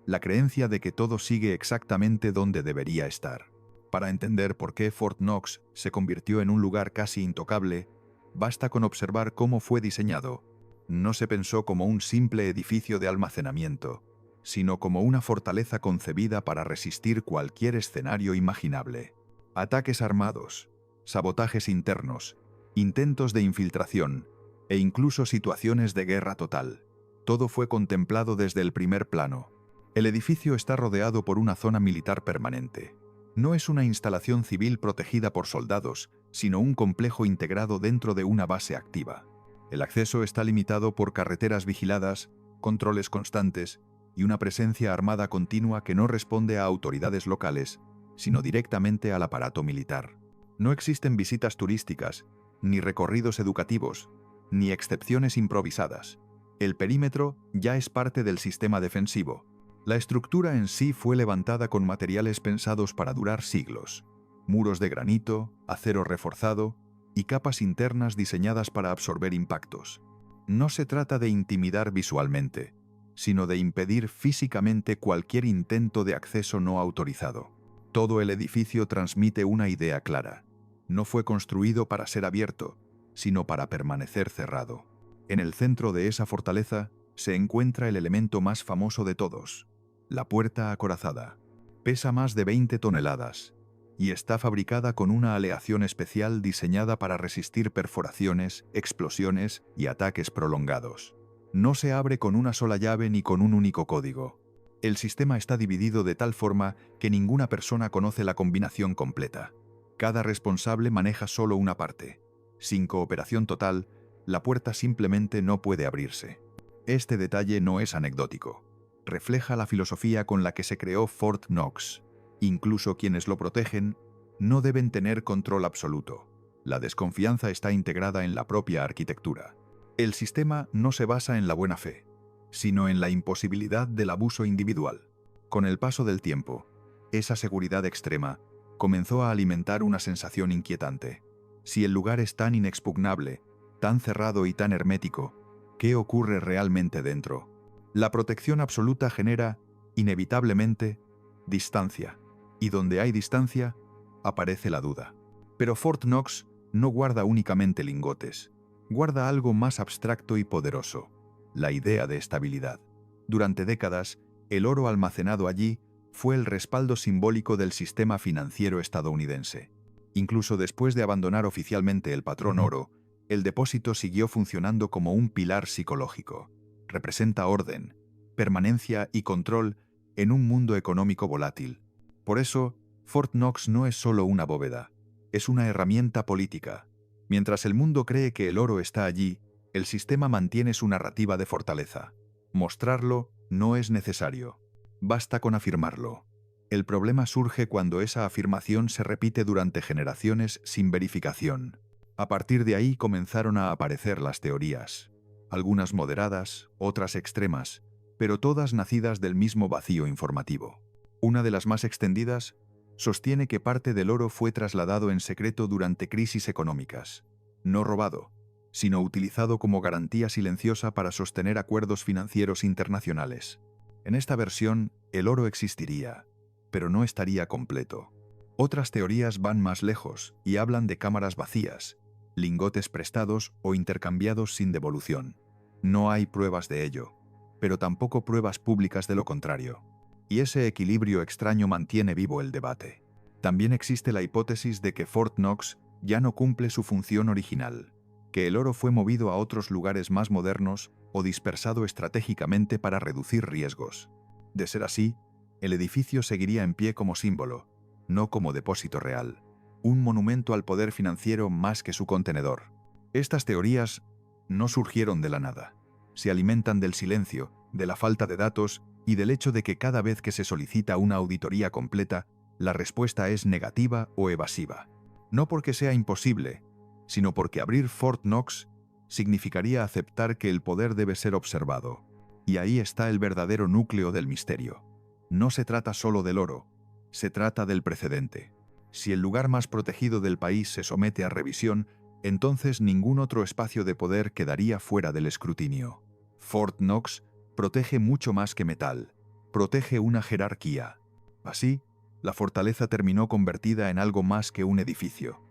la creencia de que todo sigue exactamente donde debería estar. Para entender por qué Fort Knox se convirtió en un lugar casi intocable, basta con observar cómo fue diseñado. No se pensó como un simple edificio de almacenamiento, sino como una fortaleza concebida para resistir cualquier escenario imaginable. Ataques armados, sabotajes internos, intentos de infiltración e incluso situaciones de guerra total. Todo fue contemplado desde el primer plano. El edificio está rodeado por una zona militar permanente. No es una instalación civil protegida por soldados, sino un complejo integrado dentro de una base activa. El acceso está limitado por carreteras vigiladas, controles constantes y una presencia armada continua que no responde a autoridades locales, sino directamente al aparato militar. No existen visitas turísticas, ni recorridos educativos, ni excepciones improvisadas. El perímetro ya es parte del sistema defensivo. La estructura en sí fue levantada con materiales pensados para durar siglos: muros de granito, acero reforzado y capas internas diseñadas para absorber impactos. No se trata de intimidar visualmente, sino de impedir físicamente cualquier intento de acceso no autorizado. Todo el edificio transmite una idea clara: no fue construido para ser abierto, sino para permanecer cerrado. En el centro de esa fortaleza se encuentra el elemento más famoso de todos: la puerta acorazada. Pesa más de 20 toneladas y está fabricada con una aleación especial diseñada para resistir perforaciones, explosiones y ataques prolongados. No se abre con una sola llave ni con un único código. El sistema está dividido de tal forma que ninguna persona conoce la combinación completa. Cada responsable maneja solo una parte. Sin cooperación total, la puerta simplemente no puede abrirse. Este detalle no es anecdótico. Refleja la filosofía con la que se creó Fort Knox. Incluso quienes lo protegen no deben tener control absoluto. La desconfianza está integrada en la propia arquitectura. El sistema no se basa en la buena fe, sino en la imposibilidad del abuso individual. Con el paso del tiempo, esa seguridad extrema comenzó a alimentar una sensación inquietante. Si el lugar es tan inexpugnable, tan cerrado y tan hermético, ¿qué ocurre realmente dentro? La protección absoluta genera, inevitablemente, distancia. Y donde hay distancia, aparece la duda. Pero Fort Knox no guarda únicamente lingotes. Guarda algo más abstracto y poderoso: la idea de estabilidad. Durante décadas, el oro almacenado allí fue el respaldo simbólico del sistema financiero estadounidense. Incluso después de abandonar oficialmente el patrón oro, el depósito siguió funcionando como un pilar psicológico. Representa orden, permanencia y control en un mundo económico volátil. Por eso, Fort Knox no es solo una bóveda, es una herramienta política. Mientras el mundo cree que el oro está allí, el sistema mantiene su narrativa de fortaleza. Mostrarlo no es necesario. Basta con afirmarlo. El problema surge cuando esa afirmación se repite durante generaciones sin verificación. A partir de ahí comenzaron a aparecer las teorías, algunas moderadas, otras extremas, pero todas nacidas del mismo vacío informativo. Una de las más extendidas sostiene que parte del oro fue trasladado en secreto durante crisis económicas, no robado, sino utilizado como garantía silenciosa para sostener acuerdos financieros internacionales. En esta versión, el oro existiría, pero no estaría completo. Otras teorías van más lejos y hablan de cámaras vacías, lingotes prestados o intercambiados sin devolución. No hay pruebas de ello, pero tampoco pruebas públicas de lo contrario. Y ese equilibrio extraño mantiene vivo el debate. También existe la hipótesis de que Fort Knox ya no cumple su función original, que el oro fue movido a otros lugares más modernos o dispersado estratégicamente para reducir riesgos. De ser así, el edificio seguiría en pie como símbolo, no como depósito real, un monumento al poder financiero más que su contenedor. Estas teorías no surgieron de la nada. Se alimentan del silencio, de la falta de datos y del hecho de que cada vez que se solicita una auditoría completa, la respuesta es negativa o evasiva. No porque sea imposible, sino porque abrir Fort Knox significaría aceptar que el poder debe ser observado. Y ahí está el verdadero núcleo del misterio. No se trata solo del oro, se trata del precedente. Si el lugar más protegido del país se somete a revisión, entonces ningún otro espacio de poder quedaría fuera del escrutinio. Fort Knox protege mucho más que metal, protege una jerarquía. Así, la fortaleza terminó convertida en algo más que un edificio.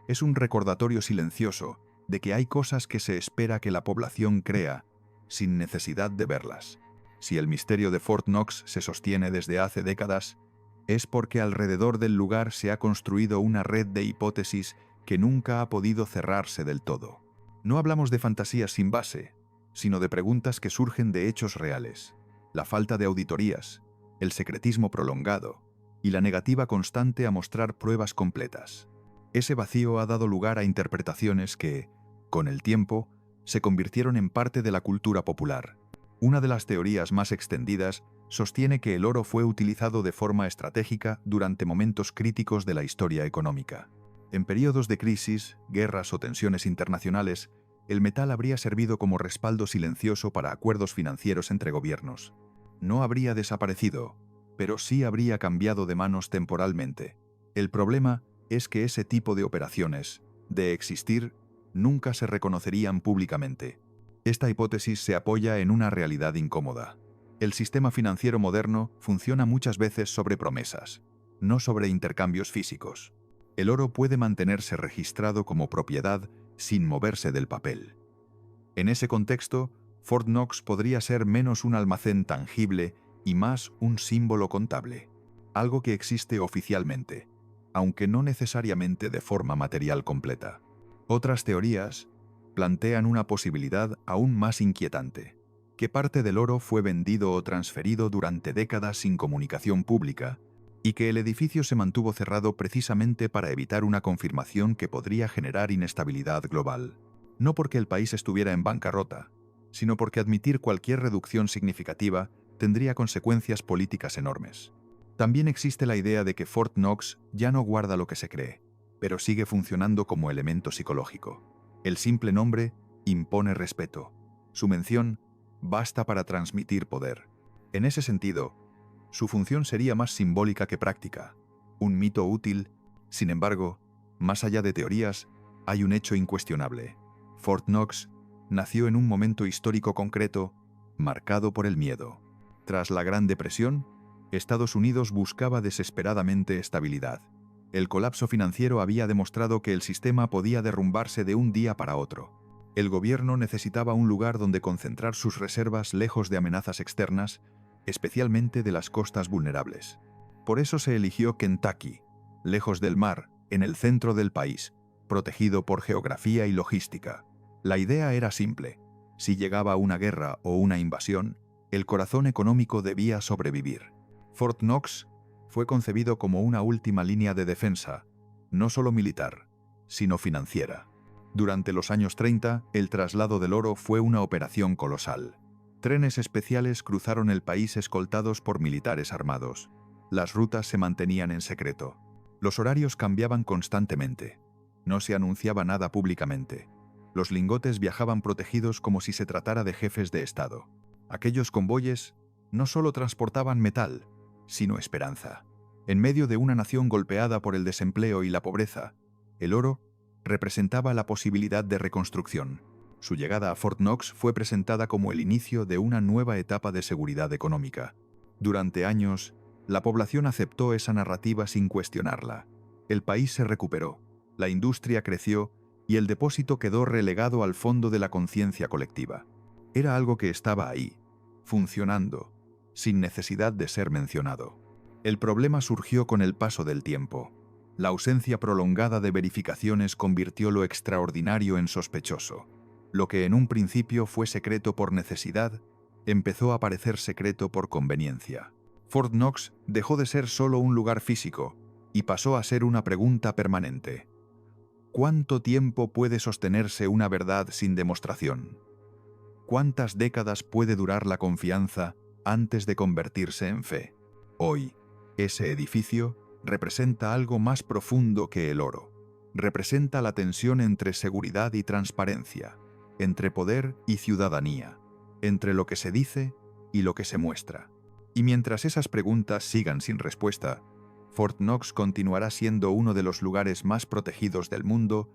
Es un recordatorio silencioso de que hay cosas que se espera que la población crea, sin necesidad de verlas. Si el misterio de Fort Knox se sostiene desde hace décadas, es porque alrededor del lugar se ha construido una red de hipótesis que nunca ha podido cerrarse del todo. No hablamos de fantasías sin base, sino de preguntas que surgen de hechos reales. La falta de auditorías, el secretismo prolongado y la negativa constante a mostrar pruebas completas. Ese vacío ha dado lugar a interpretaciones que, con el tiempo, se convirtieron en parte de la cultura popular. Una de las teorías más extendidas sostiene que el oro fue utilizado de forma estratégica durante momentos críticos de la historia económica. En periodos de crisis, guerras o tensiones internacionales, el metal habría servido como respaldo silencioso para acuerdos financieros entre gobiernos. No habría desaparecido, pero sí habría cambiado de manos temporalmente. El problema es que ese tipo de operaciones, de existir, nunca se reconocerían públicamente. Esta hipótesis se apoya en una realidad incómoda. El sistema financiero moderno funciona muchas veces sobre promesas, no sobre intercambios físicos. El oro puede mantenerse registrado como propiedad sin moverse del papel. En ese contexto, Fort Knox podría ser menos un almacén tangible y más un símbolo contable, algo que existe oficialmente, aunque no necesariamente de forma material completa. Otras teorías plantean una posibilidad aún más inquietante, que parte del oro fue vendido o transferido durante décadas sin comunicación pública y que el edificio se mantuvo cerrado precisamente para evitar una confirmación que podría generar inestabilidad global. No porque el país estuviera en bancarrota, sino porque admitir cualquier reducción significativa tendría consecuencias políticas enormes. También existe la idea de que Fort Knox ya no guarda lo que se cree, pero sigue funcionando como elemento psicológico. El simple nombre impone respeto. Su mención basta para transmitir poder. En ese sentido, su función sería más simbólica que práctica. Un mito útil, sin embargo, más allá de teorías, hay un hecho incuestionable. Fort Knox nació en un momento histórico concreto, marcado por el miedo. Tras la Gran Depresión, Estados Unidos buscaba desesperadamente estabilidad. El colapso financiero había demostrado que el sistema podía derrumbarse de un día para otro. El gobierno necesitaba un lugar donde concentrar sus reservas lejos de amenazas externas, especialmente de las costas vulnerables. Por eso se eligió Kentucky, lejos del mar, en el centro del país, protegido por geografía y logística. La idea era simple: si llegaba una guerra o una invasión, el corazón económico debía sobrevivir. Fort Knox fue concebido como una última línea de defensa, no solo militar, sino financiera. Durante los años 30, el traslado del oro fue una operación colosal. Trenes especiales cruzaron el país escoltados por militares armados. Las rutas se mantenían en secreto. Los horarios cambiaban constantemente. No se anunciaba nada públicamente. Los lingotes viajaban protegidos como si se tratara de jefes de Estado. Aquellos convoyes no solo transportaban metal, sino esperanza. En medio de una nación golpeada por el desempleo y la pobreza, el oro representaba la posibilidad de reconstrucción. Su llegada a Fort Knox fue presentada como el inicio de una nueva etapa de seguridad económica. Durante años, la población aceptó esa narrativa sin cuestionarla. El país se recuperó, la industria creció y el depósito quedó relegado al fondo de la conciencia colectiva. Era algo que estaba ahí, funcionando, sin necesidad de ser mencionado. El problema surgió con el paso del tiempo. La ausencia prolongada de verificaciones convirtió lo extraordinario en sospechoso. Lo que en un principio fue secreto por necesidad, empezó a parecer secreto por conveniencia. Fort Knox dejó de ser solo un lugar físico y pasó a ser una pregunta permanente. ¿Cuánto tiempo puede sostenerse una verdad sin demostración? ¿Cuántas décadas puede durar la confianza antes de convertirse en fe? Hoy, ese edificio representa algo más profundo que el oro. Representa la tensión entre seguridad y transparencia, entre poder y ciudadanía, entre lo que se dice y lo que se muestra. Y mientras esas preguntas sigan sin respuesta, Fort Knox continuará siendo uno de los lugares más protegidos del mundo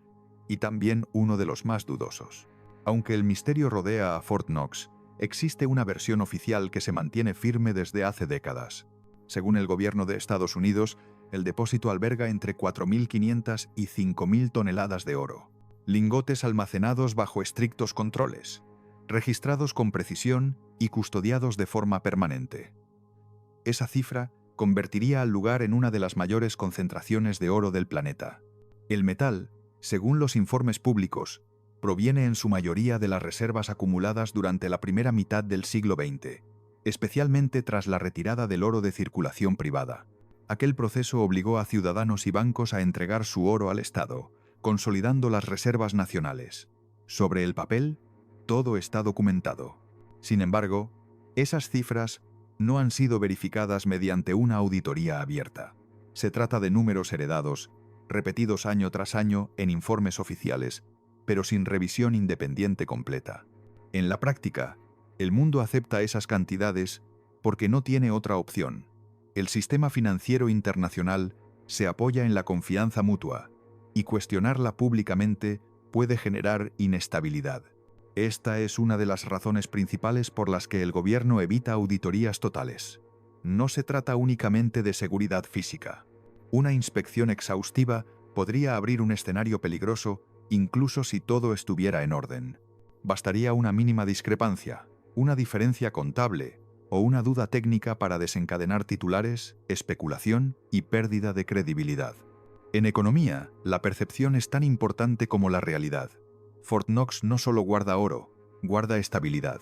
y también uno de los más dudosos. Aunque el misterio rodea a Fort Knox, existe una versión oficial que se mantiene firme desde hace décadas. Según el gobierno de Estados Unidos, el depósito alberga entre 4.500 y 5.000 toneladas de oro, lingotes almacenados bajo estrictos controles, registrados con precisión y custodiados de forma permanente. Esa cifra convertiría al lugar en una de las mayores concentraciones de oro del planeta. El metal, según los informes públicos, proviene en su mayoría de las reservas acumuladas durante la primera mitad del siglo XX, especialmente tras la retirada del oro de circulación privada. Aquel proceso obligó a ciudadanos y bancos a entregar su oro al Estado, consolidando las reservas nacionales. Sobre el papel, todo está documentado. Sin embargo, esas cifras no han sido verificadas mediante una auditoría abierta. Se trata de números heredados, repetidos año tras año en informes oficiales, pero sin revisión independiente completa. En la práctica, el mundo acepta esas cantidades porque no tiene otra opción. El sistema financiero internacional se apoya en la confianza mutua, y cuestionarla públicamente puede generar inestabilidad. Esta es una de las razones principales por las que el gobierno evita auditorías totales. No se trata únicamente de seguridad física. Una inspección exhaustiva podría abrir un escenario peligroso incluso si todo estuviera en orden. Bastaría una mínima discrepancia, una diferencia contable o una duda técnica para desencadenar titulares, especulación y pérdida de credibilidad. En economía, la percepción es tan importante como la realidad. Fort Knox no solo guarda oro, guarda estabilidad,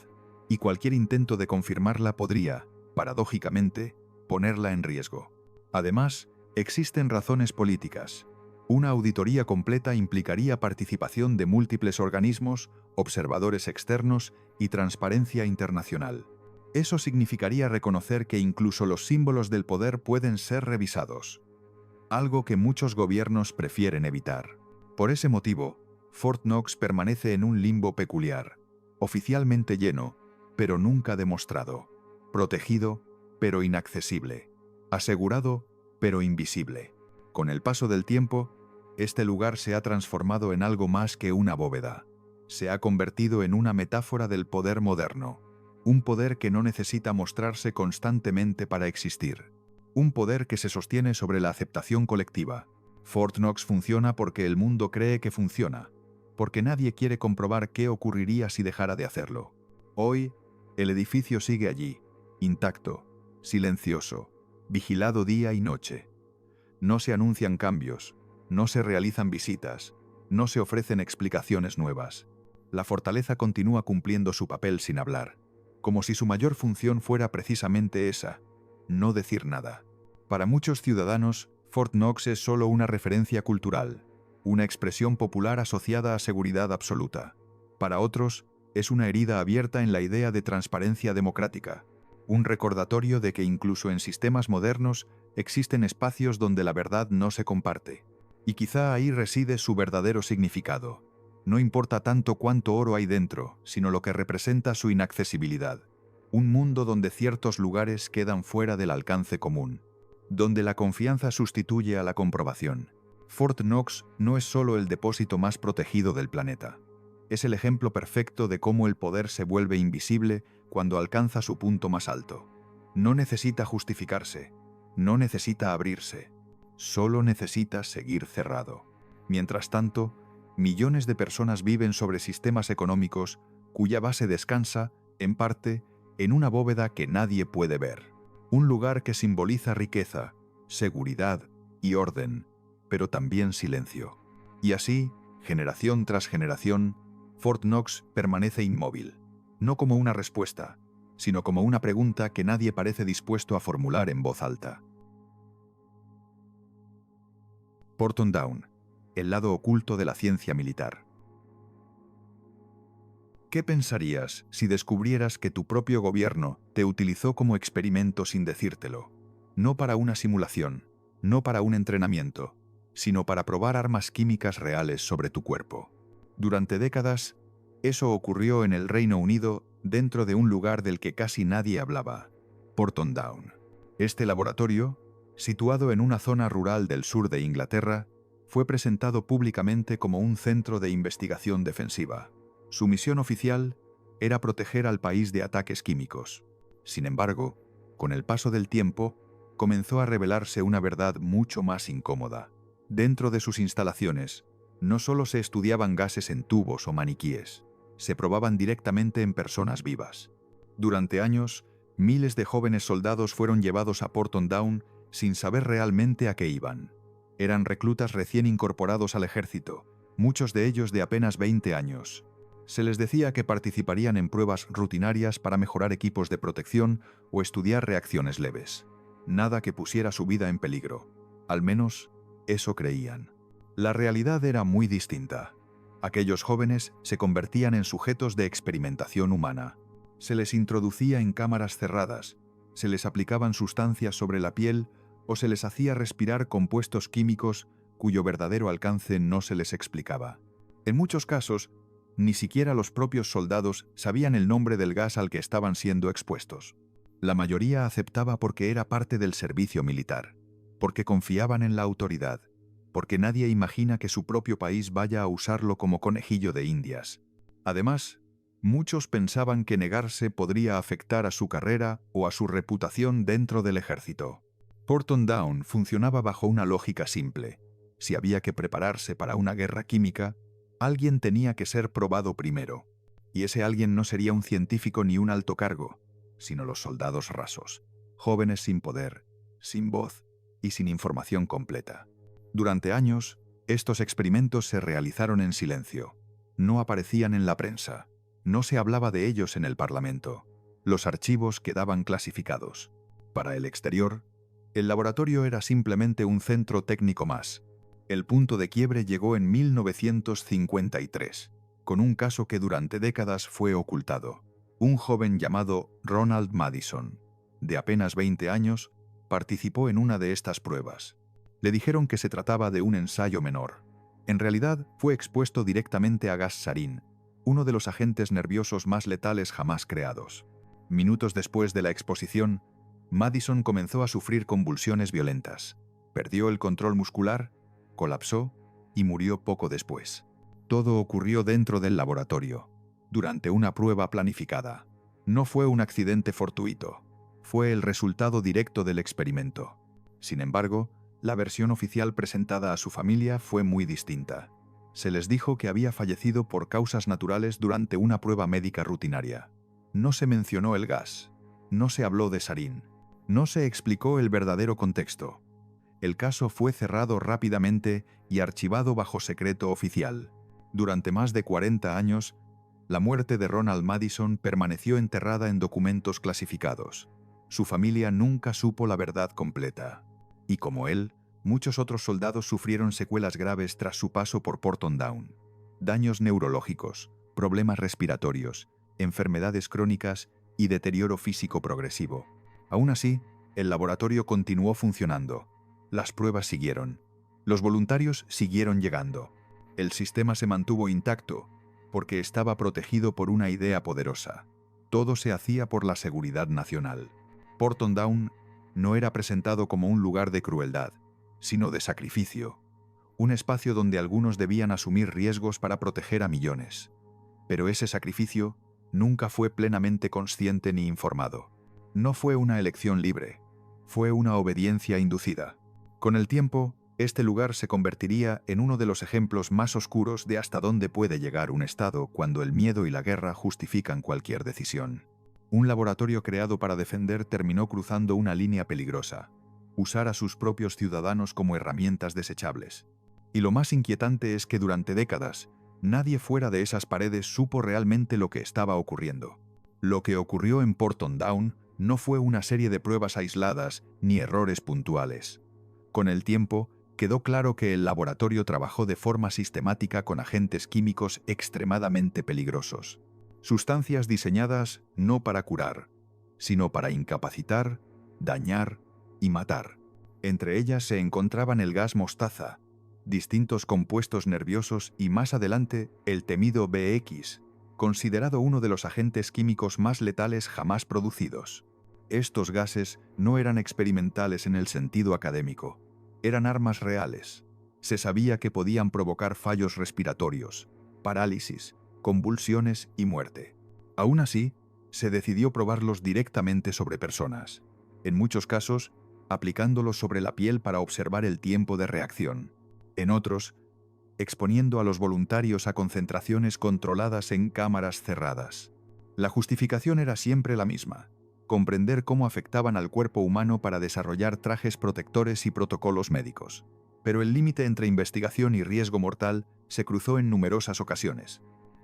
y cualquier intento de confirmarla podría, paradójicamente, ponerla en riesgo. Además, existen razones políticas. Una auditoría completa implicaría participación de múltiples organismos, observadores externos y transparencia internacional. Eso significaría reconocer que incluso los símbolos del poder pueden ser revisados, algo que muchos gobiernos prefieren evitar. Por ese motivo, Fort Knox permanece en un limbo peculiar, oficialmente lleno, pero nunca demostrado, protegido, pero inaccesible, asegurado, pero invisible. Con el paso del tiempo, este lugar se ha transformado en algo más que una bóveda. Se ha convertido en una metáfora del poder moderno. Un poder que no necesita mostrarse constantemente para existir. Un poder que se sostiene sobre la aceptación colectiva. Fort Knox funciona porque el mundo cree que funciona, porque nadie quiere comprobar qué ocurriría si dejara de hacerlo. Hoy, el edificio sigue allí, intacto, silencioso, vigilado día y noche. No se anuncian cambios, no se realizan visitas, no se ofrecen explicaciones nuevas. La fortaleza continúa cumpliendo su papel sin hablar, como si su mayor función fuera precisamente esa, no decir nada. Para muchos ciudadanos, Fort Knox es solo una referencia cultural, una expresión popular asociada a seguridad absoluta. Para otros, es una herida abierta en la idea de transparencia democrática, un recordatorio de que incluso en sistemas modernos existen espacios donde la verdad no se comparte. Y quizá ahí reside su verdadero significado. No importa tanto cuánto oro hay dentro, sino lo que representa su inaccesibilidad. Un mundo donde ciertos lugares quedan fuera del alcance común, donde la confianza sustituye a la comprobación. Fort Knox no es solo el depósito más protegido del planeta. Es el ejemplo perfecto de cómo el poder se vuelve invisible cuando alcanza su punto más alto. No necesita justificarse, no necesita abrirse, solo necesita seguir cerrado. Mientras tanto, millones de personas viven sobre sistemas económicos cuya base descansa, en parte, en una bóveda que nadie puede ver. Un lugar que simboliza riqueza, seguridad y orden, pero también silencio. Y así, generación tras generación, Fort Knox permanece inmóvil, no como una respuesta, sino como una pregunta que nadie parece dispuesto a formular en voz alta. Porton Down, el lado oculto de la ciencia militar. ¿Qué pensarías si descubrieras que tu propio gobierno te utilizó como experimento sin decírtelo? No para una simulación, no para un entrenamiento, sino para probar armas químicas reales sobre tu cuerpo. Durante décadas, eso ocurrió en el Reino Unido dentro de un lugar del que casi nadie hablaba, Porton Down. Este laboratorio, situado en una zona rural del sur de Inglaterra, fue presentado públicamente como un centro de investigación defensiva. Su misión oficial era proteger al país de ataques químicos. Sin embargo, con el paso del tiempo, comenzó a revelarse una verdad mucho más incómoda. Dentro de sus instalaciones, no solo se estudiaban gases en tubos o maniquíes, se probaban directamente en personas vivas. Durante años, miles de jóvenes soldados fueron llevados a Porton Down sin saber realmente a qué iban. Eran reclutas recién incorporados al ejército, muchos de ellos de apenas 20 años. Se les decía que participarían en pruebas rutinarias para mejorar equipos de protección o estudiar reacciones leves. Nada que pusiera su vida en peligro. Al menos, eso creían. La realidad era muy distinta. Aquellos jóvenes se convertían en sujetos de experimentación humana. Se les introducía en cámaras cerradas, se les aplicaban sustancias sobre la piel o se les hacía respirar compuestos químicos cuyo verdadero alcance no se les explicaba. En muchos casos, ni siquiera los propios soldados sabían el nombre del gas al que estaban siendo expuestos. La mayoría aceptaba porque era parte del servicio militar, porque confiaban en la autoridad, porque nadie imagina que su propio país vaya a usarlo como conejillo de indias. Además, muchos pensaban que negarse podría afectar a su carrera o a su reputación dentro del ejército. Porton Down funcionaba bajo una lógica simple. Si había que prepararse para una guerra química, alguien tenía que ser probado primero. Y ese alguien no sería un científico ni un alto cargo, sino los soldados rasos, jóvenes sin poder, sin voz y sin información completa. Durante años, estos experimentos se realizaron en silencio. No aparecían en la prensa. No se hablaba de ellos en el Parlamento. Los archivos quedaban clasificados. Para el exterior, el laboratorio era simplemente un centro técnico más. El punto de quiebre llegó en 1953, con un caso que durante décadas fue ocultado. Un joven llamado Ronald Madison, de apenas 20 años, participó en una de estas pruebas. Le dijeron que se trataba de un ensayo menor. En realidad, fue expuesto directamente a gas sarín, uno de los agentes nerviosos más letales jamás creados. Minutos después de la exposición, Madison comenzó a sufrir convulsiones violentas. Perdió el control muscular, colapsó y murió poco después. Todo ocurrió dentro del laboratorio, durante una prueba planificada. No fue un accidente fortuito, fue el resultado directo del experimento. Sin embargo, la versión oficial presentada a su familia fue muy distinta. Se les dijo que había fallecido por causas naturales durante una prueba médica rutinaria. No se mencionó el gas, no se habló de sarín, no se explicó el verdadero contexto. El caso fue cerrado rápidamente y archivado bajo secreto oficial. Durante más de 40 años, la muerte de Ronald Madison permaneció enterrada en documentos clasificados. Su familia nunca supo la verdad completa. Y como él, muchos otros soldados sufrieron secuelas graves tras su paso por Porton Down. Daños neurológicos, problemas respiratorios, enfermedades crónicas y deterioro físico progresivo. Aún así, el laboratorio continuó funcionando. Las pruebas siguieron. Los voluntarios siguieron llegando. El sistema se mantuvo intacto porque estaba protegido por una idea poderosa. Todo se hacía por la seguridad nacional. Porton Down no era presentado como un lugar de crueldad, sino de sacrificio. Un espacio donde algunos debían asumir riesgos para proteger a millones. Pero ese sacrificio nunca fue plenamente consciente ni informado. No fue una elección libre, fue una obediencia inducida. Con el tiempo, este lugar se convertiría en uno de los ejemplos más oscuros de hasta dónde puede llegar un Estado cuando el miedo y la guerra justifican cualquier decisión. Un laboratorio creado para defender terminó cruzando una línea peligrosa: usar a sus propios ciudadanos como herramientas desechables. Y lo más inquietante es que durante décadas, nadie fuera de esas paredes supo realmente lo que estaba ocurriendo. Lo que ocurrió en Porton Down no fue una serie de pruebas aisladas ni errores puntuales. Con el tiempo, quedó claro que el laboratorio trabajó de forma sistemática con agentes químicos extremadamente peligrosos. Sustancias diseñadas no para curar, sino para incapacitar, dañar y matar. Entre ellas se encontraban el gas mostaza, distintos compuestos nerviosos y más adelante el temido BX, considerado uno de los agentes químicos más letales jamás producidos. Estos gases no eran experimentales en el sentido académico, eran armas reales. Se sabía que podían provocar fallos respiratorios, parálisis, convulsiones y muerte. Aún así, se decidió probarlos directamente sobre personas, en muchos casos, aplicándolos sobre la piel para observar el tiempo de reacción. En otros, exponiendo a los voluntarios a concentraciones controladas en cámaras cerradas. La justificación era siempre la misma: comprender cómo afectaban al cuerpo humano para desarrollar trajes protectores y protocolos médicos. Pero el límite entre investigación y riesgo mortal se cruzó en numerosas ocasiones.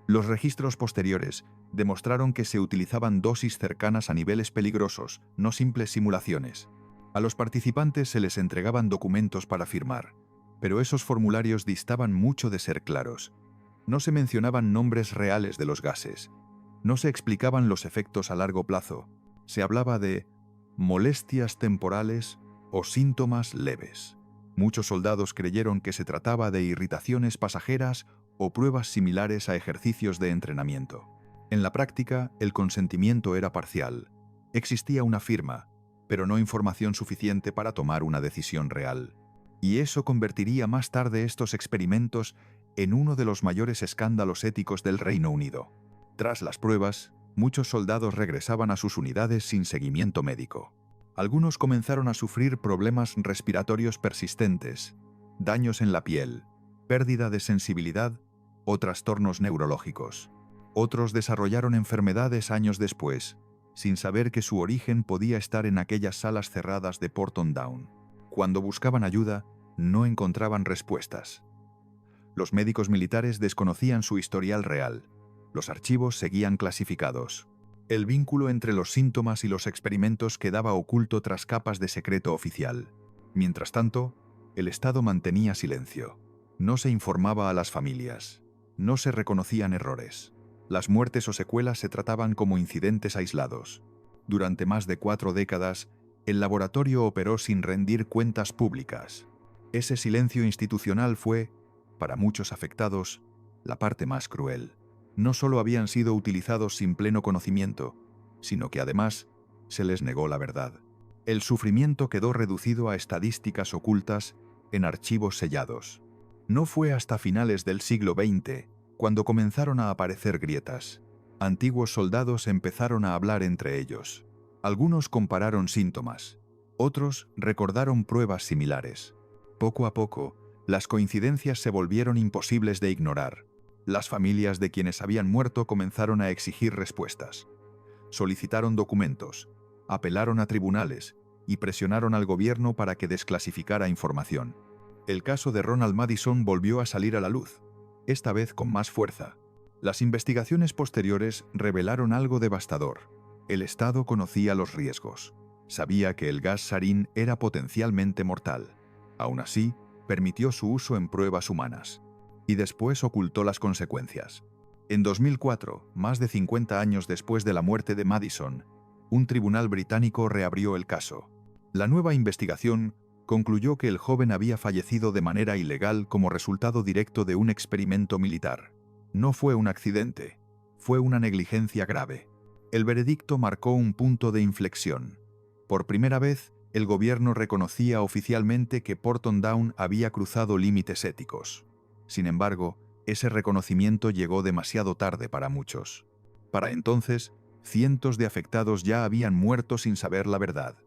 Los registros posteriores demostraron que se utilizaban dosis cercanas a niveles peligrosos, no simples simulaciones. A los participantes se les entregaban documentos para firmar, pero esos formularios distaban mucho de ser claros. No se mencionaban nombres reales de los gases, no se explicaban los efectos a largo plazo. Se hablaba de molestias temporales o síntomas leves. Muchos soldados creyeron que se trataba de irritaciones pasajeras o pruebas similares a ejercicios de entrenamiento. En la práctica, el consentimiento era parcial. Existía una firma, pero no información suficiente para tomar una decisión real. Y eso convertiría más tarde estos experimentos en uno de los mayores escándalos éticos del Reino Unido. Tras las pruebas, muchos soldados regresaban a sus unidades sin seguimiento médico. Algunos comenzaron a sufrir problemas respiratorios persistentes, daños en la piel, pérdida de sensibilidad o trastornos neurológicos. Otros desarrollaron enfermedades años después, sin saber que su origen podía estar en aquellas salas cerradas de Porton Down. Cuando buscaban ayuda, no encontraban respuestas. Los médicos militares desconocían su historial real. Los archivos seguían clasificados. El vínculo entre los síntomas y los experimentos quedaba oculto tras capas de secreto oficial. Mientras tanto, el Estado mantenía silencio. No se informaba a las familias. No se reconocían errores. Las muertes o secuelas se trataban como incidentes aislados. Durante más de 4 décadas, el laboratorio operó sin rendir cuentas públicas. Ese silencio institucional fue, para muchos afectados, la parte más cruel. No solo habían sido utilizados sin pleno conocimiento, sino que además se les negó la verdad. El sufrimiento quedó reducido a estadísticas ocultas en archivos sellados. No fue hasta finales del siglo XX cuando comenzaron a aparecer grietas. Antiguos soldados empezaron a hablar entre ellos. Algunos compararon síntomas. Otros recordaron pruebas similares. Poco a poco, las coincidencias se volvieron imposibles de ignorar. Las familias de quienes habían muerto comenzaron a exigir respuestas. Solicitaron documentos, apelaron a tribunales y presionaron al gobierno para que desclasificara información. El caso de Ronald Madison volvió a salir a la luz, esta vez con más fuerza. Las investigaciones posteriores revelaron algo devastador. El Estado conocía los riesgos. Sabía que el gas sarín era potencialmente mortal. Aún así, permitió su uso en pruebas humanas. Y después ocultó las consecuencias. En 2004, más de 50 años después de la muerte de Madison, un tribunal británico reabrió el caso. La nueva investigación concluyó que el joven había fallecido de manera ilegal como resultado directo de un experimento militar. No fue un accidente, fue una negligencia grave. El veredicto marcó un punto de inflexión. Por primera vez, el gobierno reconocía oficialmente que Porton Down había cruzado límites éticos. Sin embargo, ese reconocimiento llegó demasiado tarde para muchos. Para entonces, cientos de afectados ya habían muerto sin saber la verdad.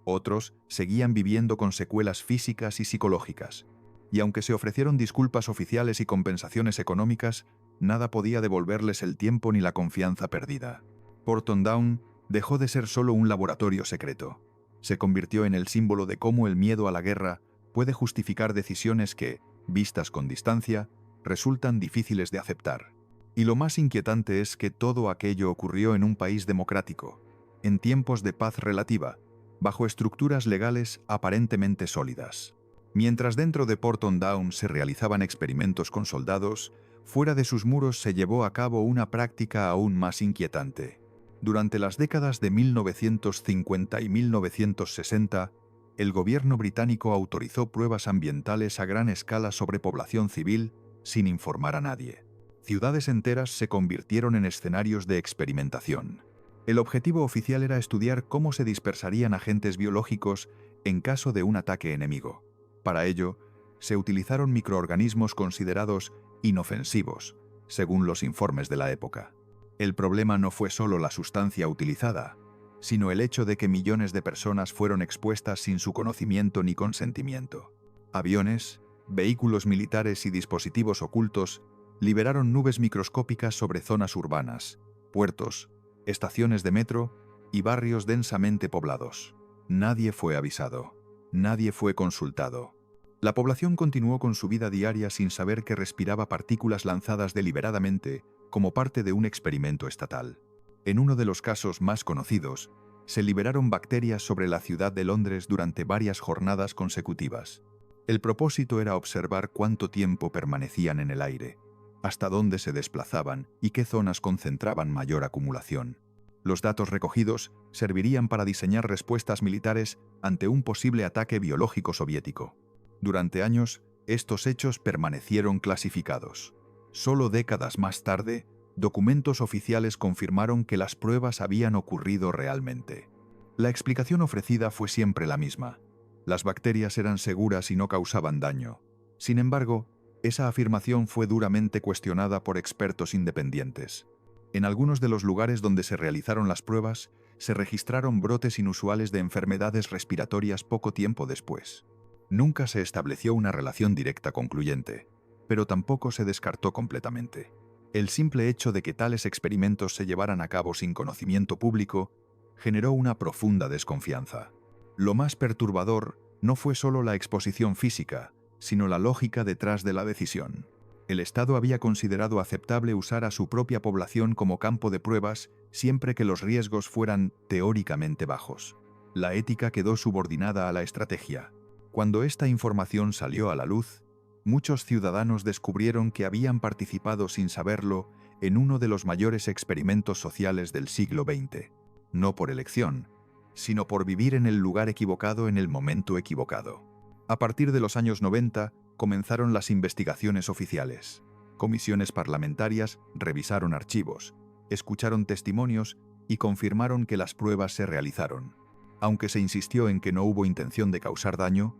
Otros seguían viviendo con secuelas físicas y psicológicas. Y aunque se ofrecieron disculpas oficiales y compensaciones económicas, nada podía devolverles el tiempo ni la confianza perdida. Porton Down dejó de ser solo un laboratorio secreto. Se convirtió en el símbolo de cómo el miedo a la guerra puede justificar decisiones que, vistas con distancia, resultan difíciles de aceptar. Y lo más inquietante es que todo aquello ocurrió en un país democrático, en tiempos de paz relativa, bajo estructuras legales aparentemente sólidas. Mientras dentro de Porton Down se realizaban experimentos con soldados, fuera de sus muros se llevó a cabo una práctica aún más inquietante. Durante las décadas de 1950 y 1960, el gobierno británico autorizó pruebas ambientales a gran escala sobre población civil sin informar a nadie. Ciudades enteras se convirtieron en escenarios de experimentación. El objetivo oficial era estudiar cómo se dispersarían agentes biológicos en caso de un ataque enemigo. Para ello, se utilizaron microorganismos considerados inofensivos, según los informes de la época. El problema no fue solo la sustancia utilizada, sino el hecho de que millones de personas fueron expuestas sin su conocimiento ni consentimiento. Aviones, vehículos militares y dispositivos ocultos liberaron nubes microscópicas sobre zonas urbanas, puertos, estaciones de metro y barrios densamente poblados. Nadie fue avisado. Nadie fue consultado. La población continuó con su vida diaria sin saber que respiraba partículas lanzadas deliberadamente como parte de un experimento estatal. En uno de los casos más conocidos, se liberaron bacterias sobre la ciudad de Londres durante varias jornadas consecutivas. El propósito era observar cuánto tiempo permanecían en el aire, hasta dónde se desplazaban y qué zonas concentraban mayor acumulación. Los datos recogidos servirían para diseñar respuestas militares ante un posible ataque biológico soviético. Durante años, estos hechos permanecieron clasificados. Solo décadas más tarde, documentos oficiales confirmaron que las pruebas habían ocurrido realmente. La explicación ofrecida fue siempre la misma. Las bacterias eran seguras y no causaban daño. Sin embargo, esa afirmación fue duramente cuestionada por expertos independientes. En algunos de los lugares donde se realizaron las pruebas, se registraron brotes inusuales de enfermedades respiratorias poco tiempo después. Nunca se estableció una relación directa concluyente, pero tampoco se descartó completamente. El simple hecho de que tales experimentos se llevaran a cabo sin conocimiento público generó una profunda desconfianza. Lo más perturbador no fue solo la exposición física, sino la lógica detrás de la decisión. El Estado había considerado aceptable usar a su propia población como campo de pruebas siempre que los riesgos fueran teóricamente bajos. La ética quedó subordinada a la estrategia. Cuando esta información salió a la luz, muchos ciudadanos descubrieron que habían participado sin saberlo en uno de los mayores experimentos sociales del siglo XX. No por elección, sino por vivir en el lugar equivocado en el momento equivocado. A partir de los años 90, comenzaron las investigaciones oficiales. Comisiones parlamentarias revisaron archivos, escucharon testimonios y confirmaron que las pruebas se realizaron. Aunque se insistió en que no hubo intención de causar daño,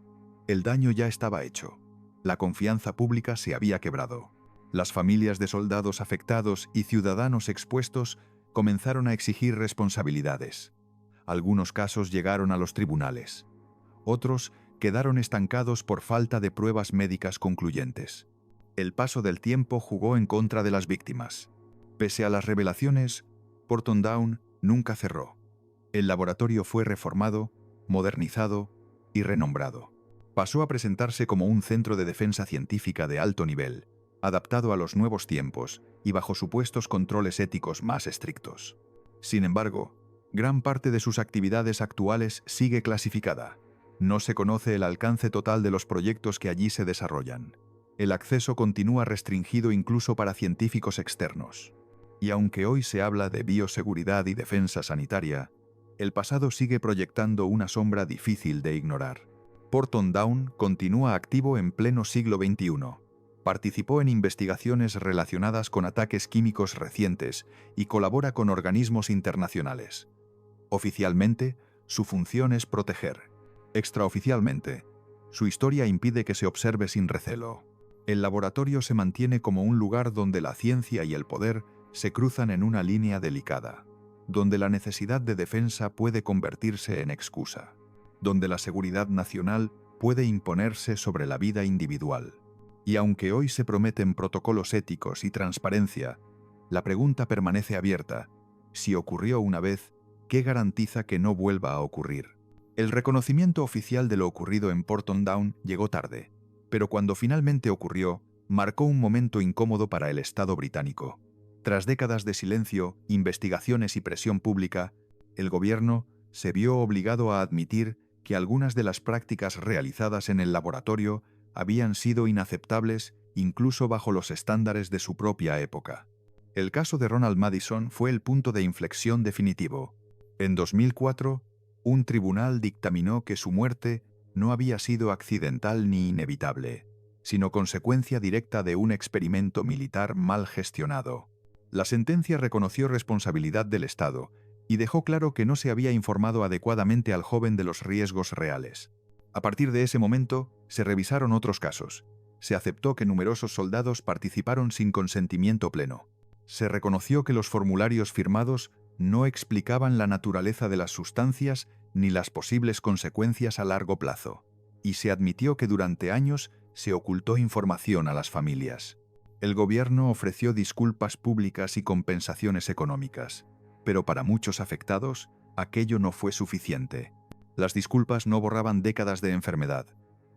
el daño ya estaba hecho. La confianza pública se había quebrado. Las familias de soldados afectados y ciudadanos expuestos comenzaron a exigir responsabilidades. Algunos casos llegaron a los tribunales. Otros quedaron estancados por falta de pruebas médicas concluyentes. El paso del tiempo jugó en contra de las víctimas. Pese a las revelaciones, Porton Down nunca cerró. El laboratorio fue reformado, modernizado y renombrado. Pasó a presentarse como un centro de defensa científica de alto nivel, adaptado a los nuevos tiempos y bajo supuestos controles éticos más estrictos. Sin embargo, gran parte de sus actividades actuales sigue clasificada. No se conoce el alcance total de los proyectos que allí se desarrollan. El acceso continúa restringido incluso para científicos externos. Y aunque hoy se habla de bioseguridad y defensa sanitaria, el pasado sigue proyectando una sombra difícil de ignorar. Porton Down continúa activo en pleno siglo XXI. Participó en investigaciones relacionadas con ataques químicos recientes y colabora con organismos internacionales. Oficialmente, su función es proteger. Extraoficialmente, su historia impide que se observe sin recelo. El laboratorio se mantiene como un lugar donde la ciencia y el poder se cruzan en una línea delicada, donde la necesidad de defensa puede convertirse en excusa, donde la seguridad nacional puede imponerse sobre la vida individual. Y aunque hoy se prometen protocolos éticos y transparencia, la pregunta permanece abierta: si ocurrió una vez, ¿qué garantiza que no vuelva a ocurrir? El reconocimiento oficial de lo ocurrido en Porton Down llegó tarde, pero cuando finalmente ocurrió, marcó un momento incómodo para el Estado británico. Tras décadas de silencio, investigaciones y presión pública, el gobierno se vio obligado a admitir que algunas de las prácticas realizadas en el laboratorio habían sido inaceptables incluso bajo los estándares de su propia época. El caso de Ronald Madison fue el punto de inflexión definitivo. En 2004, un tribunal dictaminó que su muerte no había sido accidental ni inevitable, sino consecuencia directa de un experimento militar mal gestionado. La sentencia reconoció responsabilidad del Estado y dejó claro que no se había informado adecuadamente al joven de los riesgos reales. A partir de ese momento, se revisaron otros casos. Se aceptó que numerosos soldados participaron sin consentimiento pleno. Se reconoció que los formularios firmados no explicaban la naturaleza de las sustancias ni las posibles consecuencias a largo plazo. Y se admitió que durante años se ocultó información a las familias. El gobierno ofreció disculpas públicas y compensaciones económicas, pero para muchos afectados, aquello no fue suficiente. Las disculpas no borraban décadas de enfermedad,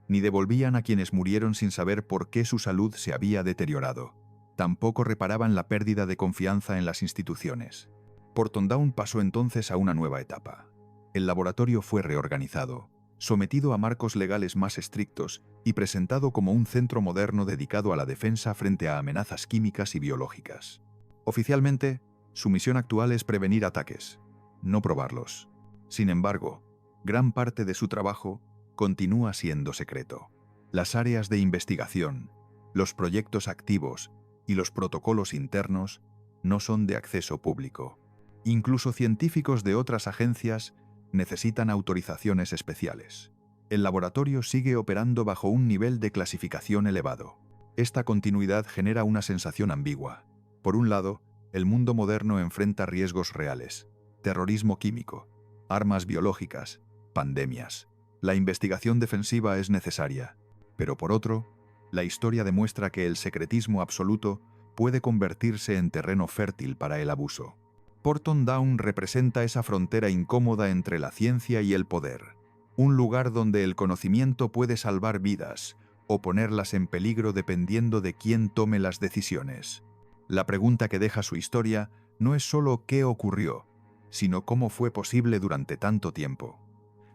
ni devolvían a quienes murieron sin saber por qué su salud se había deteriorado. Tampoco reparaban la pérdida de confianza en las instituciones. Porton Down pasó entonces a una nueva etapa. El laboratorio fue reorganizado, sometido a marcos legales más estrictos y presentado como un centro moderno dedicado a la defensa frente a amenazas químicas y biológicas. Oficialmente, su misión actual es prevenir ataques, no probarlos. Sin embargo, gran parte de su trabajo continúa siendo secreto. Las áreas de investigación, los proyectos activos y los protocolos internos no son de acceso público. Incluso científicos de otras agencias necesitan autorizaciones especiales. El laboratorio sigue operando bajo un nivel de clasificación elevado. Esta continuidad genera una sensación ambigua. Por un lado, el mundo moderno enfrenta riesgos reales: terrorismo químico, armas biológicas, pandemias. La investigación defensiva es necesaria. Pero por otro, la historia demuestra que el secretismo absoluto puede convertirse en terreno fértil para el abuso. Porton Down representa esa frontera incómoda entre la ciencia y el poder, un lugar donde el conocimiento puede salvar vidas o ponerlas en peligro dependiendo de quién tome las decisiones. La pregunta que deja su historia no es solo qué ocurrió, sino cómo fue posible durante tanto tiempo.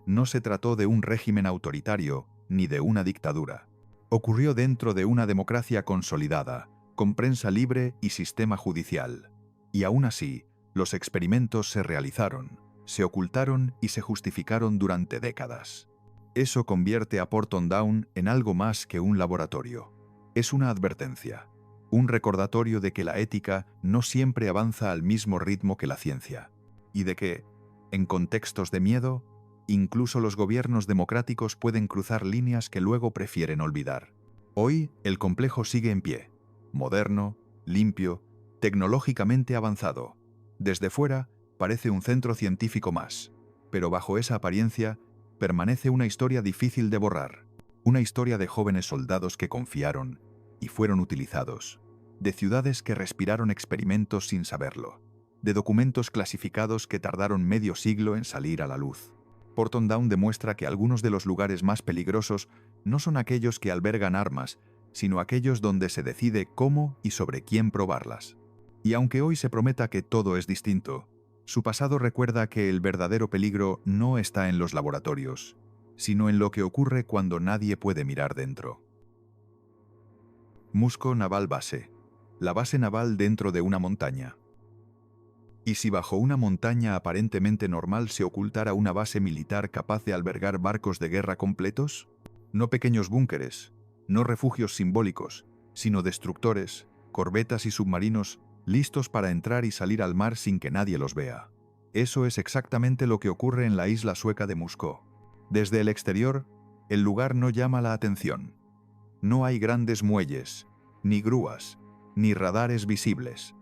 No se trató de un régimen autoritario ni de una dictadura. Ocurrió dentro de una democracia consolidada, con prensa libre y sistema judicial. Y aún así, los experimentos se realizaron, se ocultaron y se justificaron durante décadas. Eso convierte a Porton Down en algo más que un laboratorio. Es una advertencia, un recordatorio de que la ética no siempre avanza al mismo ritmo que la ciencia, y de que, en contextos de miedo, Incluso los gobiernos democráticos pueden cruzar líneas que luego prefieren olvidar. Hoy, el complejo sigue en pie, moderno, limpio, tecnológicamente avanzado. Desde fuera, parece un centro científico más, pero bajo esa apariencia permanece una historia difícil de borrar. Una historia de jóvenes soldados que confiaron y fueron utilizados, de ciudades que respiraron experimentos sin saberlo, de documentos clasificados que tardaron medio siglo en salir a la luz. Porton Down demuestra que algunos de los lugares más peligrosos no son aquellos que albergan armas, sino aquellos donde se decide cómo y sobre quién probarlas. Y aunque hoy se prometa que todo es distinto, su pasado recuerda que el verdadero peligro no está en los laboratorios, sino en lo que ocurre cuando nadie puede mirar dentro. Musco Naval Base, la base naval dentro de una montaña. ¿Y si bajo una montaña aparentemente normal se ocultara una base militar capaz de albergar barcos de guerra completos? No pequeños búnkeres, no refugios simbólicos, sino destructores, corbetas y submarinos listos para entrar y salir al mar sin que nadie los vea. Eso es exactamente lo que ocurre en la isla sueca de Muskó. Desde el exterior, el lugar no llama la atención. No hay grandes muelles, ni grúas, ni radares visibles.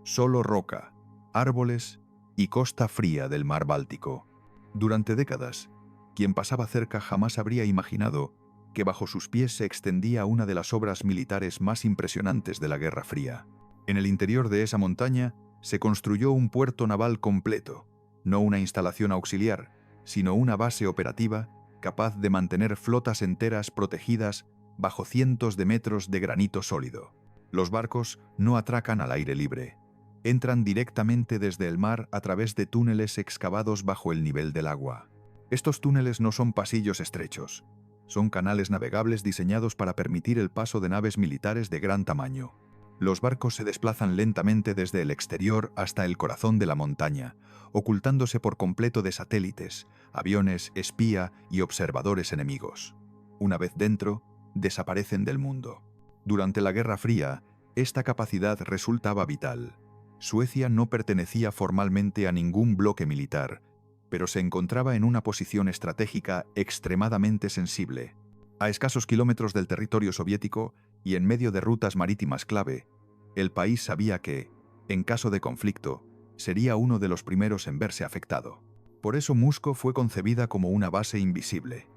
Solo roca, árboles y costa fría del mar Báltico. Durante décadas, quien pasaba cerca jamás habría imaginado que bajo sus pies se extendía una de las obras militares más impresionantes de la Guerra Fría. En el interior de esa montaña se construyó un puerto naval completo, no una instalación auxiliar, sino una base operativa capaz de mantener flotas enteras protegidas bajo cientos de metros de granito sólido. Los barcos no atracan al aire libre. Entran directamente desde el mar a través de túneles excavados bajo el nivel del agua. Estos túneles no son pasillos estrechos, son canales navegables diseñados para permitir el paso de naves militares de gran tamaño. Los barcos se desplazan lentamente desde el exterior hasta el corazón de la montaña, ocultándose por completo de satélites, aviones, espía y observadores enemigos. Una vez dentro, desaparecen del mundo. Durante la Guerra Fría, esta capacidad resultaba vital. Suecia no pertenecía formalmente a ningún bloque militar, pero se encontraba en una posición estratégica extremadamente sensible. A escasos kilómetros del territorio soviético y en medio de rutas marítimas clave, el país sabía que, en caso de conflicto, sería uno de los primeros en verse afectado. Por eso Muskó fue concebida como una base invisible.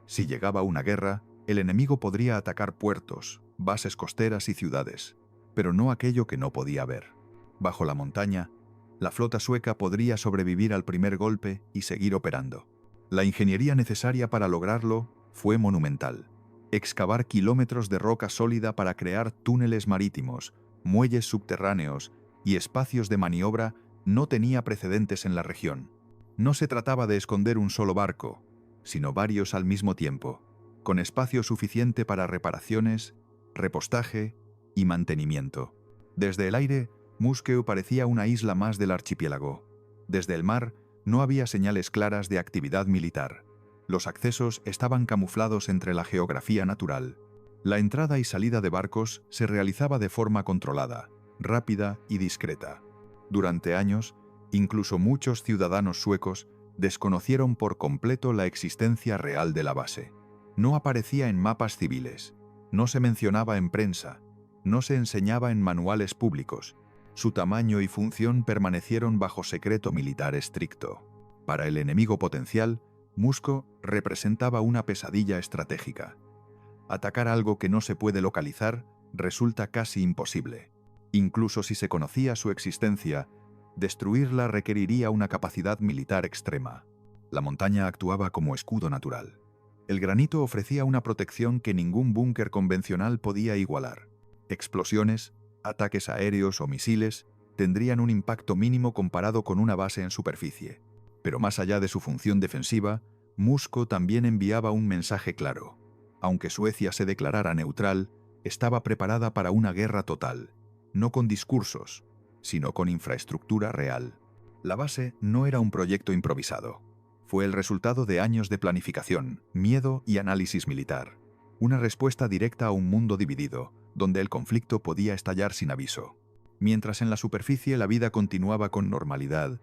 Si llegaba una guerra, el enemigo podría atacar puertos, bases costeras y ciudades, pero no aquello que no podía ver. Bajo la montaña, la flota sueca podría sobrevivir al primer golpe y seguir operando. La ingeniería necesaria para lograrlo fue monumental. Excavar kilómetros de roca sólida para crear túneles marítimos, muelles subterráneos y espacios de maniobra no tenía precedentes en la región. No se trataba de esconder un solo barco, sino varios al mismo tiempo, con espacio suficiente para reparaciones, repostaje y mantenimiento. Desde el aire, Muskó parecía una isla más del archipiélago. Desde el mar, no había señales claras de actividad militar. Los accesos estaban camuflados entre la geografía natural. La entrada y salida de barcos se realizaba de forma controlada, rápida y discreta. Durante años, incluso muchos ciudadanos suecos desconocieron por completo la existencia real de la base. No aparecía en mapas civiles, no se mencionaba en prensa, no se enseñaba en manuales públicos. Su tamaño y función permanecieron bajo secreto militar estricto. Para el enemigo potencial, Muskó representaba una pesadilla estratégica. Atacar algo que no se puede localizar resulta casi imposible. Incluso si se conocía su existencia, destruirla requeriría una capacidad militar extrema. La montaña actuaba como escudo natural. El granito ofrecía una protección que ningún búnker convencional podía igualar. Explosiones, ataques aéreos o misiles tendrían un impacto mínimo comparado con una base en superficie. Pero más allá de su función defensiva, Muskó también enviaba un mensaje claro. Aunque Suecia se declarara neutral, estaba preparada para una guerra total, no con discursos, sino con infraestructura real. La base no era un proyecto improvisado. Fue el resultado de años de planificación, miedo y análisis militar. Una respuesta directa a un mundo dividido, donde el conflicto podía estallar sin aviso. Mientras en la superficie la vida continuaba con normalidad,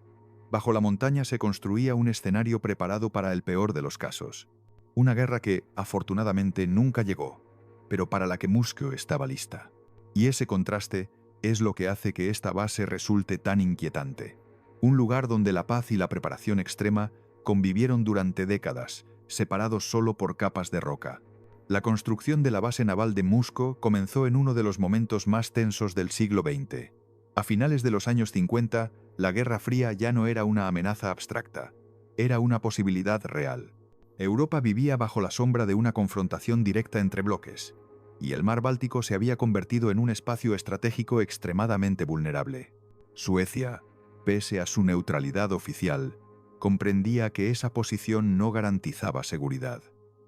Bajo la montaña se construía un escenario preparado para el peor de los casos. Una guerra que, afortunadamente, nunca llegó, pero para la que Moscú estaba lista. Y ese contraste es lo que hace que esta base resulte tan inquietante. Un lugar donde la paz y la preparación extrema convivieron durante décadas, separados solo por capas de roca. La construcción de la base naval de Moscú comenzó en uno de los momentos más tensos del siglo XX. A finales de los años 50, la Guerra Fría ya no era una amenaza abstracta, era una posibilidad real. Europa vivía bajo la sombra de una confrontación directa entre bloques, y el mar Báltico se había convertido en un espacio estratégico extremadamente vulnerable. Suecia, pese a su neutralidad oficial, comprendía que esa posición no garantizaba seguridad.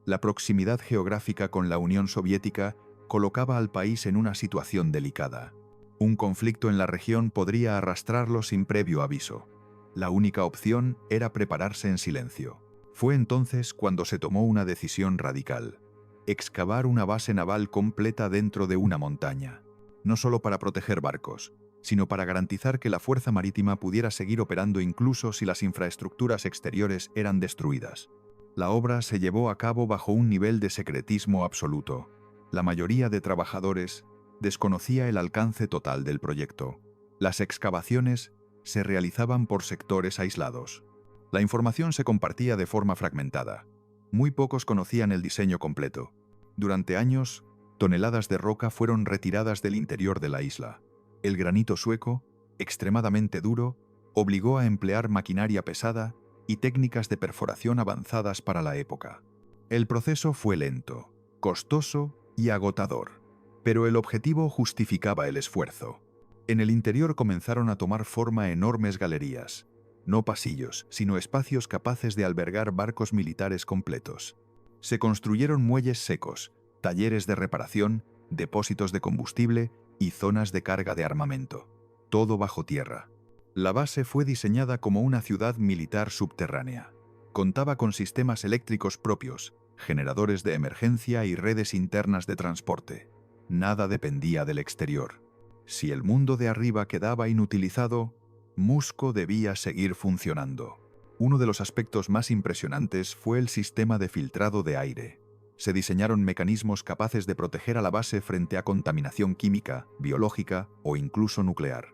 La proximidad geográfica con la Unión Soviética colocaba al país en una situación delicada. Un conflicto en la región podría arrastrarlo sin previo aviso. La única opción era prepararse en silencio. Fue entonces cuando se tomó una decisión radical: excavar una base naval completa dentro de una montaña, no solo para proteger barcos, sino para garantizar que la fuerza marítima pudiera seguir operando incluso si las infraestructuras exteriores eran destruidas. La obra se llevó a cabo bajo un nivel de secretismo absoluto. La mayoría de trabajadores desconocía el alcance total del proyecto. Las excavaciones se realizaban por sectores aislados. La información se compartía de forma fragmentada. Muy pocos conocían el diseño completo. Durante años, toneladas de roca fueron retiradas del interior de la isla. El granito sueco, extremadamente duro, obligó a emplear maquinaria pesada y técnicas de perforación avanzadas para la época. El proceso fue lento, costoso y agotador, pero el objetivo justificaba el esfuerzo. En el interior comenzaron a tomar forma enormes galerías, no pasillos, sino espacios capaces de albergar barcos militares completos. Se construyeron muelles secos, talleres de reparación, depósitos de combustible y zonas de carga de armamento, todo bajo tierra. La base fue diseñada como una ciudad militar subterránea. Contaba con sistemas eléctricos propios, generadores de emergencia y redes internas de transporte. Nada dependía del exterior. Si el mundo de arriba quedaba inutilizado, Moscú debía seguir funcionando. Uno de los aspectos más impresionantes fue el sistema de filtrado de aire. Se diseñaron mecanismos capaces de proteger a la base frente a contaminación química, biológica o incluso nuclear.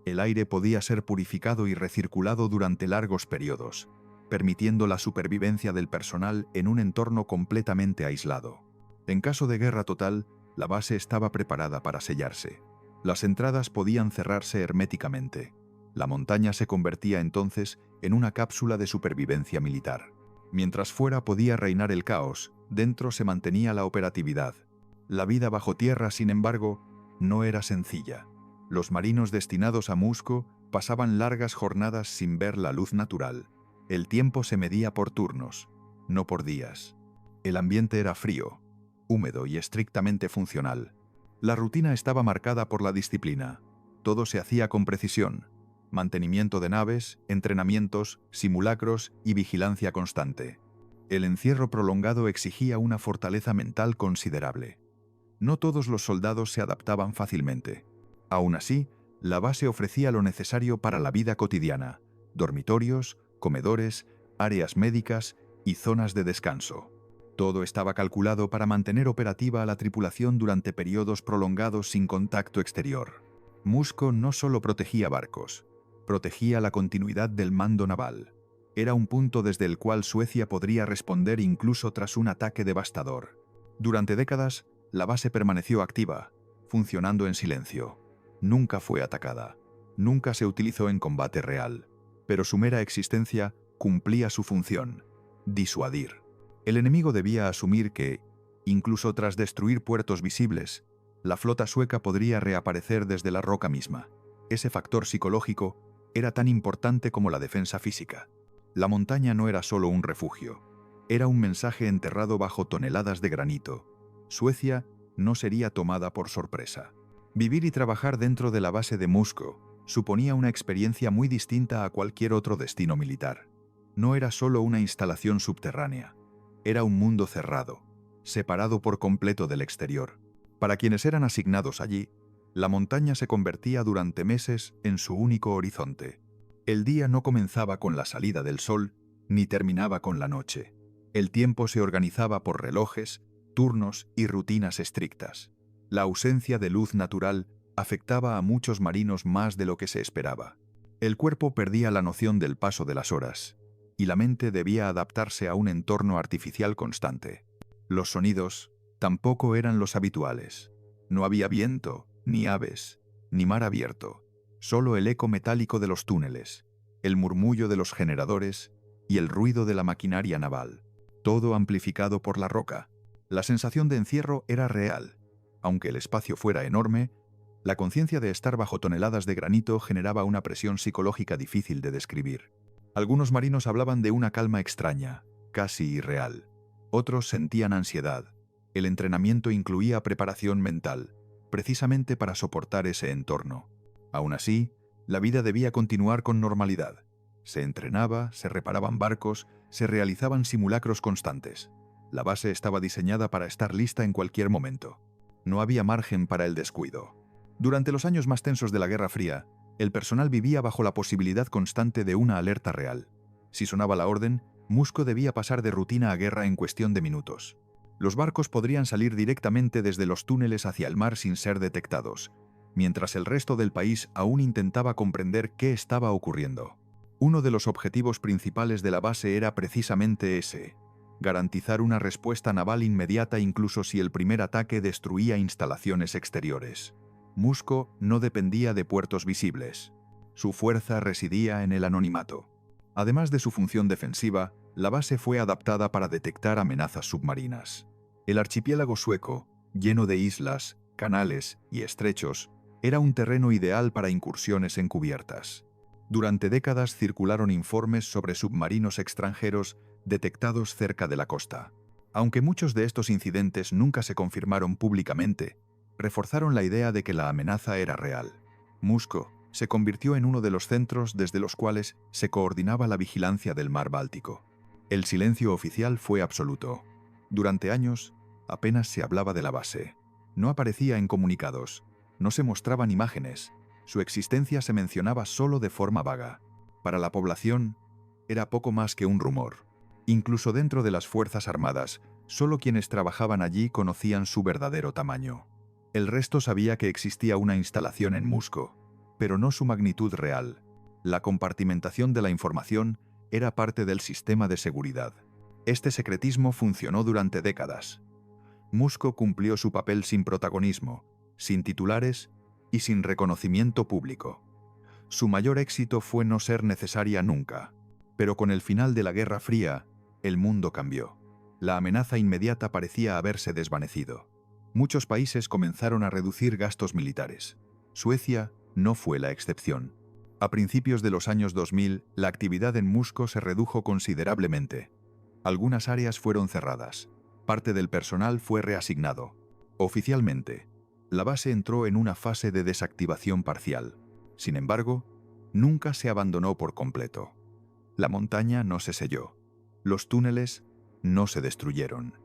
El aire podía ser purificado y recirculado durante largos periodos, permitiendo la supervivencia del personal en un entorno completamente aislado. En caso de guerra total, la base estaba preparada para sellarse. Las entradas podían cerrarse herméticamente. La montaña se convertía entonces en una cápsula de supervivencia militar. Mientras fuera podía reinar el caos, dentro se mantenía la operatividad. La vida bajo tierra, sin embargo, no era sencilla. Los marinos destinados a Moscú pasaban largas jornadas sin ver la luz natural. El tiempo se medía por turnos, no por días. El ambiente era frío, húmedo y estrictamente funcional. La rutina estaba marcada por la disciplina. Todo se hacía con precisión: mantenimiento de naves, entrenamientos, simulacros y vigilancia constante. El encierro prolongado exigía una fortaleza mental considerable. No todos los soldados se adaptaban fácilmente. Aún así, la base ofrecía lo necesario para la vida cotidiana: dormitorios, comedores, áreas médicas y zonas de descanso. Todo estaba calculado para mantener operativa a la tripulación durante periodos prolongados sin contacto exterior. Moscú no solo protegía barcos, protegía la continuidad del mando naval. Era un punto desde el cual Suecia podría responder incluso tras un ataque devastador. Durante décadas, la base permaneció activa, funcionando en silencio. Nunca fue atacada, nunca se utilizó en combate real, pero su mera existencia cumplía su función: disuadir. El enemigo debía asumir que, incluso tras destruir puertos visibles, la flota sueca podría reaparecer desde la roca misma. Ese factor psicológico era tan importante como la defensa física. La montaña no era solo un refugio, era un mensaje enterrado bajo toneladas de granito. Suecia no sería tomada por sorpresa. Vivir y trabajar dentro de la base de Moscú suponía una experiencia muy distinta a cualquier otro destino militar. No era solo una instalación subterránea, era un mundo cerrado, separado por completo del exterior. Para quienes eran asignados allí, la montaña se convertía durante meses en su único horizonte. El día no comenzaba con la salida del sol, ni terminaba con la noche. El tiempo se organizaba por relojes, turnos y rutinas estrictas. La ausencia de luz natural afectaba a muchos marinos más de lo que se esperaba. El cuerpo perdía la noción del paso de las horas, y la mente debía adaptarse a un entorno artificial constante. Los sonidos tampoco eran los habituales. No había viento, ni aves, ni mar abierto, solo el eco metálico de los túneles, el murmullo de los generadores y el ruido de la maquinaria naval, todo amplificado por la roca. La sensación de encierro era real. Aunque el espacio fuera enorme, la conciencia de estar bajo toneladas de granito generaba una presión psicológica difícil de describir. Algunos marinos hablaban de una calma extraña, casi irreal. Otros sentían ansiedad. El entrenamiento incluía preparación mental, precisamente para soportar ese entorno. Aún así, la vida debía continuar con normalidad. Se entrenaba, se reparaban barcos, se realizaban simulacros constantes. La base estaba diseñada para estar lista en cualquier momento. No había margen para el descuido. Durante los años más tensos de la Guerra Fría, el personal vivía bajo la posibilidad constante de una alerta real. Si sonaba la orden, Musco debía pasar de rutina a guerra en cuestión de minutos. Los barcos podrían salir directamente desde los túneles hacia el mar sin ser detectados, mientras el resto del país aún intentaba comprender qué estaba ocurriendo. Uno de los objetivos principales de la base era precisamente ese: garantizar una respuesta naval inmediata incluso si el primer ataque destruía instalaciones exteriores. Musco no dependía de puertos visibles. Su fuerza residía en el anonimato. Además de su función defensiva, la base fue adaptada para detectar amenazas submarinas. El archipiélago sueco, lleno de islas, canales y estrechos, era un terreno ideal para incursiones encubiertas. Durante décadas circularon informes sobre submarinos extranjeros detectados cerca de la costa. Aunque muchos de estos incidentes nunca se confirmaron públicamente, reforzaron la idea de que la amenaza era real. Musco se convirtió en uno de los centros desde los cuales se coordinaba la vigilancia del mar Báltico. El silencio oficial fue absoluto. Durante años, apenas se hablaba de la base. No aparecía en comunicados, no se mostraban imágenes, su existencia se mencionaba solo de forma vaga. Para la población, era poco más que un rumor. Incluso dentro de las Fuerzas Armadas, solo quienes trabajaban allí conocían su verdadero tamaño. El resto sabía que existía una instalación en Musco, pero no su magnitud real. La compartimentación de la información era parte del sistema de seguridad. Este secretismo funcionó durante décadas. Musco cumplió su papel sin protagonismo, sin titulares y sin reconocimiento público. Su mayor éxito fue no ser necesaria nunca. Pero con el final de la Guerra Fría, el mundo cambió. La amenaza inmediata parecía haberse desvanecido. Muchos países comenzaron a reducir gastos militares. Suecia no fue la excepción. A principios de los años 2000, la actividad en Musco se redujo considerablemente. Algunas áreas fueron cerradas. Parte del personal fue reasignado. Oficialmente, la base entró en una fase de desactivación parcial. Sin embargo, nunca se abandonó por completo. La montaña no se selló. Los túneles no se destruyeron.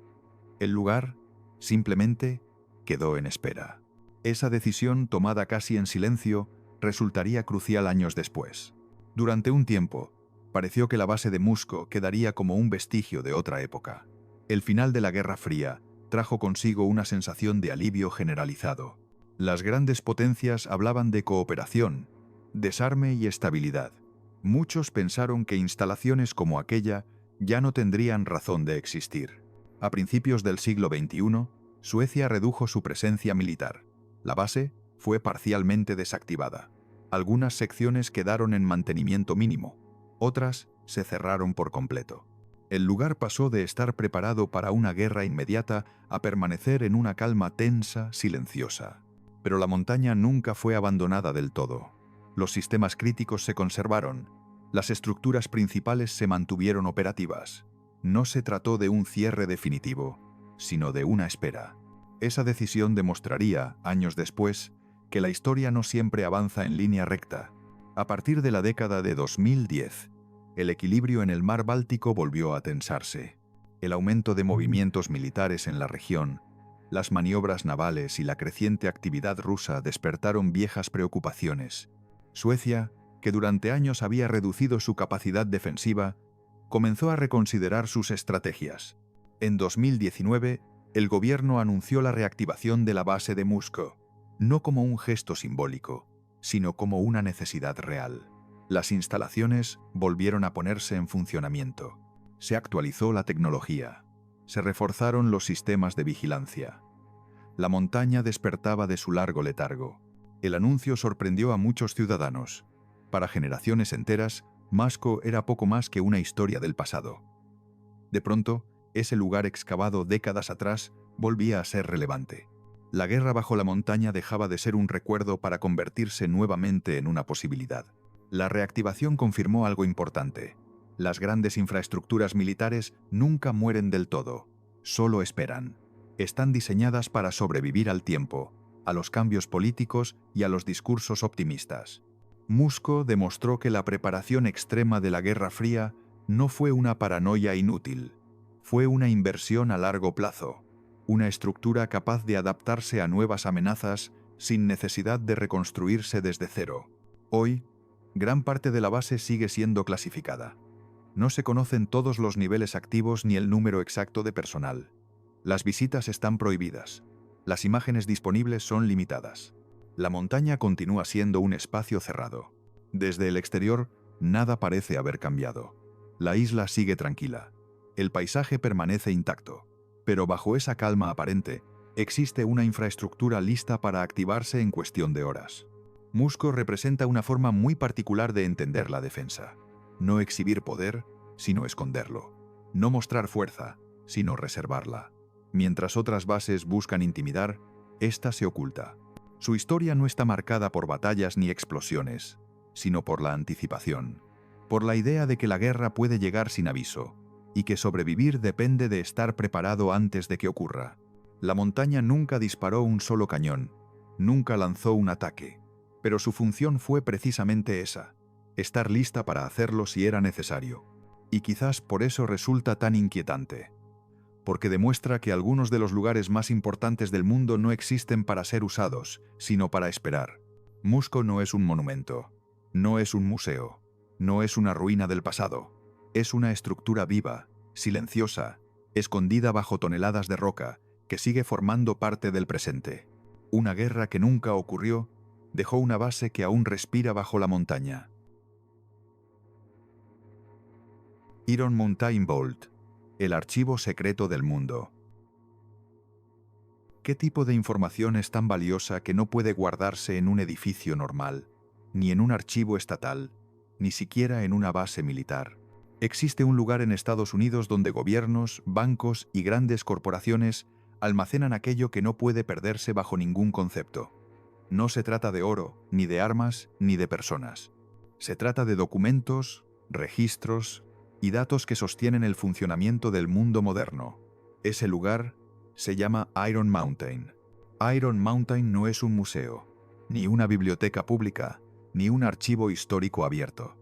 El lugar simplemente quedó en espera. Esa decisión, tomada casi en silencio, resultaría crucial años después. Durante un tiempo, pareció que la base de Musco quedaría como un vestigio de otra época. El final de la Guerra Fría trajo consigo una sensación de alivio generalizado. Las grandes potencias hablaban de cooperación, desarme y estabilidad. Muchos pensaron que instalaciones como aquella ya no tendrían razón de existir. A principios del siglo XXI, Suecia redujo su presencia militar. La base fue parcialmente desactivada. Algunas secciones quedaron en mantenimiento mínimo, otras se cerraron por completo. El lugar pasó de estar preparado para una guerra inmediata a permanecer en una calma tensa, silenciosa. Pero la montaña nunca fue abandonada del todo. Los sistemas críticos se conservaron, las estructuras principales se mantuvieron operativas. No se trató de un cierre definitivo, sino de una espera. Esa decisión demostraría, años después, que la historia no siempre avanza en línea recta. A partir de la década de 2010, el equilibrio en el mar Báltico volvió a tensarse. El aumento de movimientos militares en la región, las maniobras navales y la creciente actividad rusa despertaron viejas preocupaciones. Suecia que durante años había reducido su capacidad defensiva, comenzó a reconsiderar sus estrategias. En 2019, el gobierno anunció la reactivación de la base de Musko, no como un gesto simbólico, sino como una necesidad real. Las instalaciones volvieron a ponerse en funcionamiento. Se actualizó la tecnología. Se reforzaron los sistemas de vigilancia. La montaña despertaba de su largo letargo. El anuncio sorprendió a muchos ciudadanos. Para generaciones enteras, Musko era poco más que una historia del pasado. De pronto, ese lugar excavado décadas atrás volvía a ser relevante. La guerra bajo la montaña dejaba de ser un recuerdo para convertirse nuevamente en una posibilidad. La reactivación confirmó algo importante. Las grandes infraestructuras militares nunca mueren del todo, solo esperan. Están diseñadas para sobrevivir al tiempo, a los cambios políticos y a los discursos optimistas. Musko demostró que la preparación extrema de la Guerra Fría no fue una paranoia inútil. Fue una inversión a largo plazo, una estructura capaz de adaptarse a nuevas amenazas sin necesidad de reconstruirse desde cero. Hoy, gran parte de la base sigue siendo clasificada. No se conocen todos los niveles activos ni el número exacto de personal. Las visitas están prohibidas. Las imágenes disponibles son limitadas. La montaña continúa siendo un espacio cerrado. Desde el exterior, nada parece haber cambiado. La isla sigue tranquila. El paisaje permanece intacto. Pero bajo esa calma aparente, existe una infraestructura lista para activarse en cuestión de horas. Musko representa una forma muy particular de entender la defensa. No exhibir poder, sino esconderlo. No mostrar fuerza, sino reservarla. Mientras otras bases buscan intimidar, esta se oculta. Su historia no está marcada por batallas ni explosiones, sino por la anticipación. Por la idea de que la guerra puede llegar sin aviso, y que sobrevivir depende de estar preparado antes de que ocurra. La montaña nunca disparó un solo cañón, nunca lanzó un ataque, pero su función fue precisamente esa, estar lista para hacerlo si era necesario. Y quizás por eso resulta tan inquietante, porque demuestra que algunos de los lugares más importantes del mundo no existen para ser usados, sino para esperar. Musko no es un monumento, no es un museo, no es una ruina del pasado. Es una estructura viva, silenciosa, escondida bajo toneladas de roca, que sigue formando parte del presente. Una guerra que nunca ocurrió dejó una base que aún respira bajo la montaña. Iron Mountain Vault, el archivo secreto del mundo. ¿Qué tipo de información es tan valiosa que no puede guardarse en un edificio normal, ni en un archivo estatal, ni siquiera en una base militar? Existe un lugar en Estados Unidos donde gobiernos, bancos y grandes corporaciones almacenan aquello que no puede perderse bajo ningún concepto. No se trata de oro, ni de armas, ni de personas. Se trata de documentos, registros y datos que sostienen el funcionamiento del mundo moderno. Ese lugar se llama Iron Mountain. Iron Mountain no es un museo, ni una biblioteca pública, ni un archivo histórico abierto.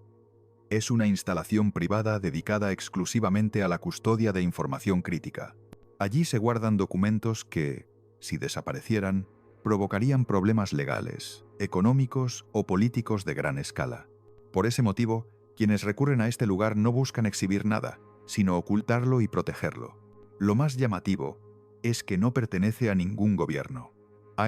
Es una instalación privada dedicada exclusivamente a la custodia de información crítica. Allí se guardan documentos que, si desaparecieran, provocarían problemas legales, económicos o políticos de gran escala. Por ese motivo, quienes recurren a este lugar no buscan exhibir nada, sino ocultarlo y protegerlo. Lo más llamativo es que no pertenece a ningún gobierno.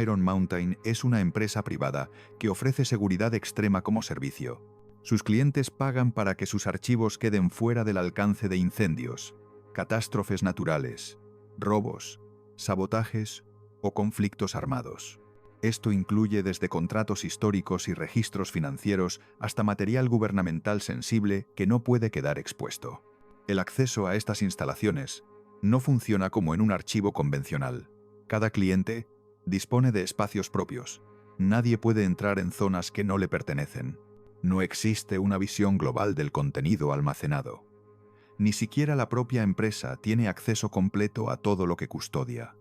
Iron Mountain es una empresa privada que ofrece seguridad extrema como servicio. Sus clientes pagan para que sus archivos queden fuera del alcance de incendios, catástrofes naturales, robos, sabotajes o conflictos armados. Esto incluye desde contratos históricos y registros financieros hasta material gubernamental sensible que no puede quedar expuesto. El acceso a estas instalaciones no funciona como en un archivo convencional. Cada cliente dispone de espacios propios. Nadie puede entrar en zonas que no le pertenecen. No existe una visión global del contenido almacenado. Ni siquiera la propia empresa tiene acceso completo a todo lo que custodia.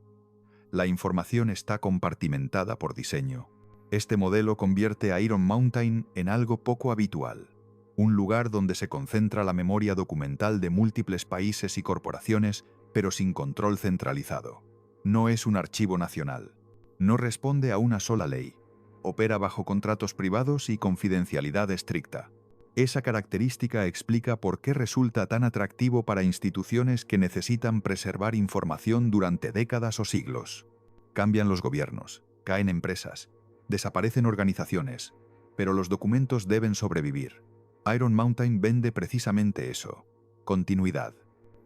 La información está compartimentada por diseño. Este modelo convierte a Iron Mountain en algo poco habitual, un lugar donde se concentra la memoria documental de múltiples países y corporaciones, pero sin control centralizado. No es un archivo nacional. No responde a una sola ley. opera bajo contratos privados y confidencialidad estricta. Esa característica explica por qué resulta tan atractivo para instituciones que necesitan preservar información durante décadas o siglos. Cambian los gobiernos, caen empresas, desaparecen organizaciones, pero los documentos deben sobrevivir. Iron Mountain vende precisamente eso: continuidad.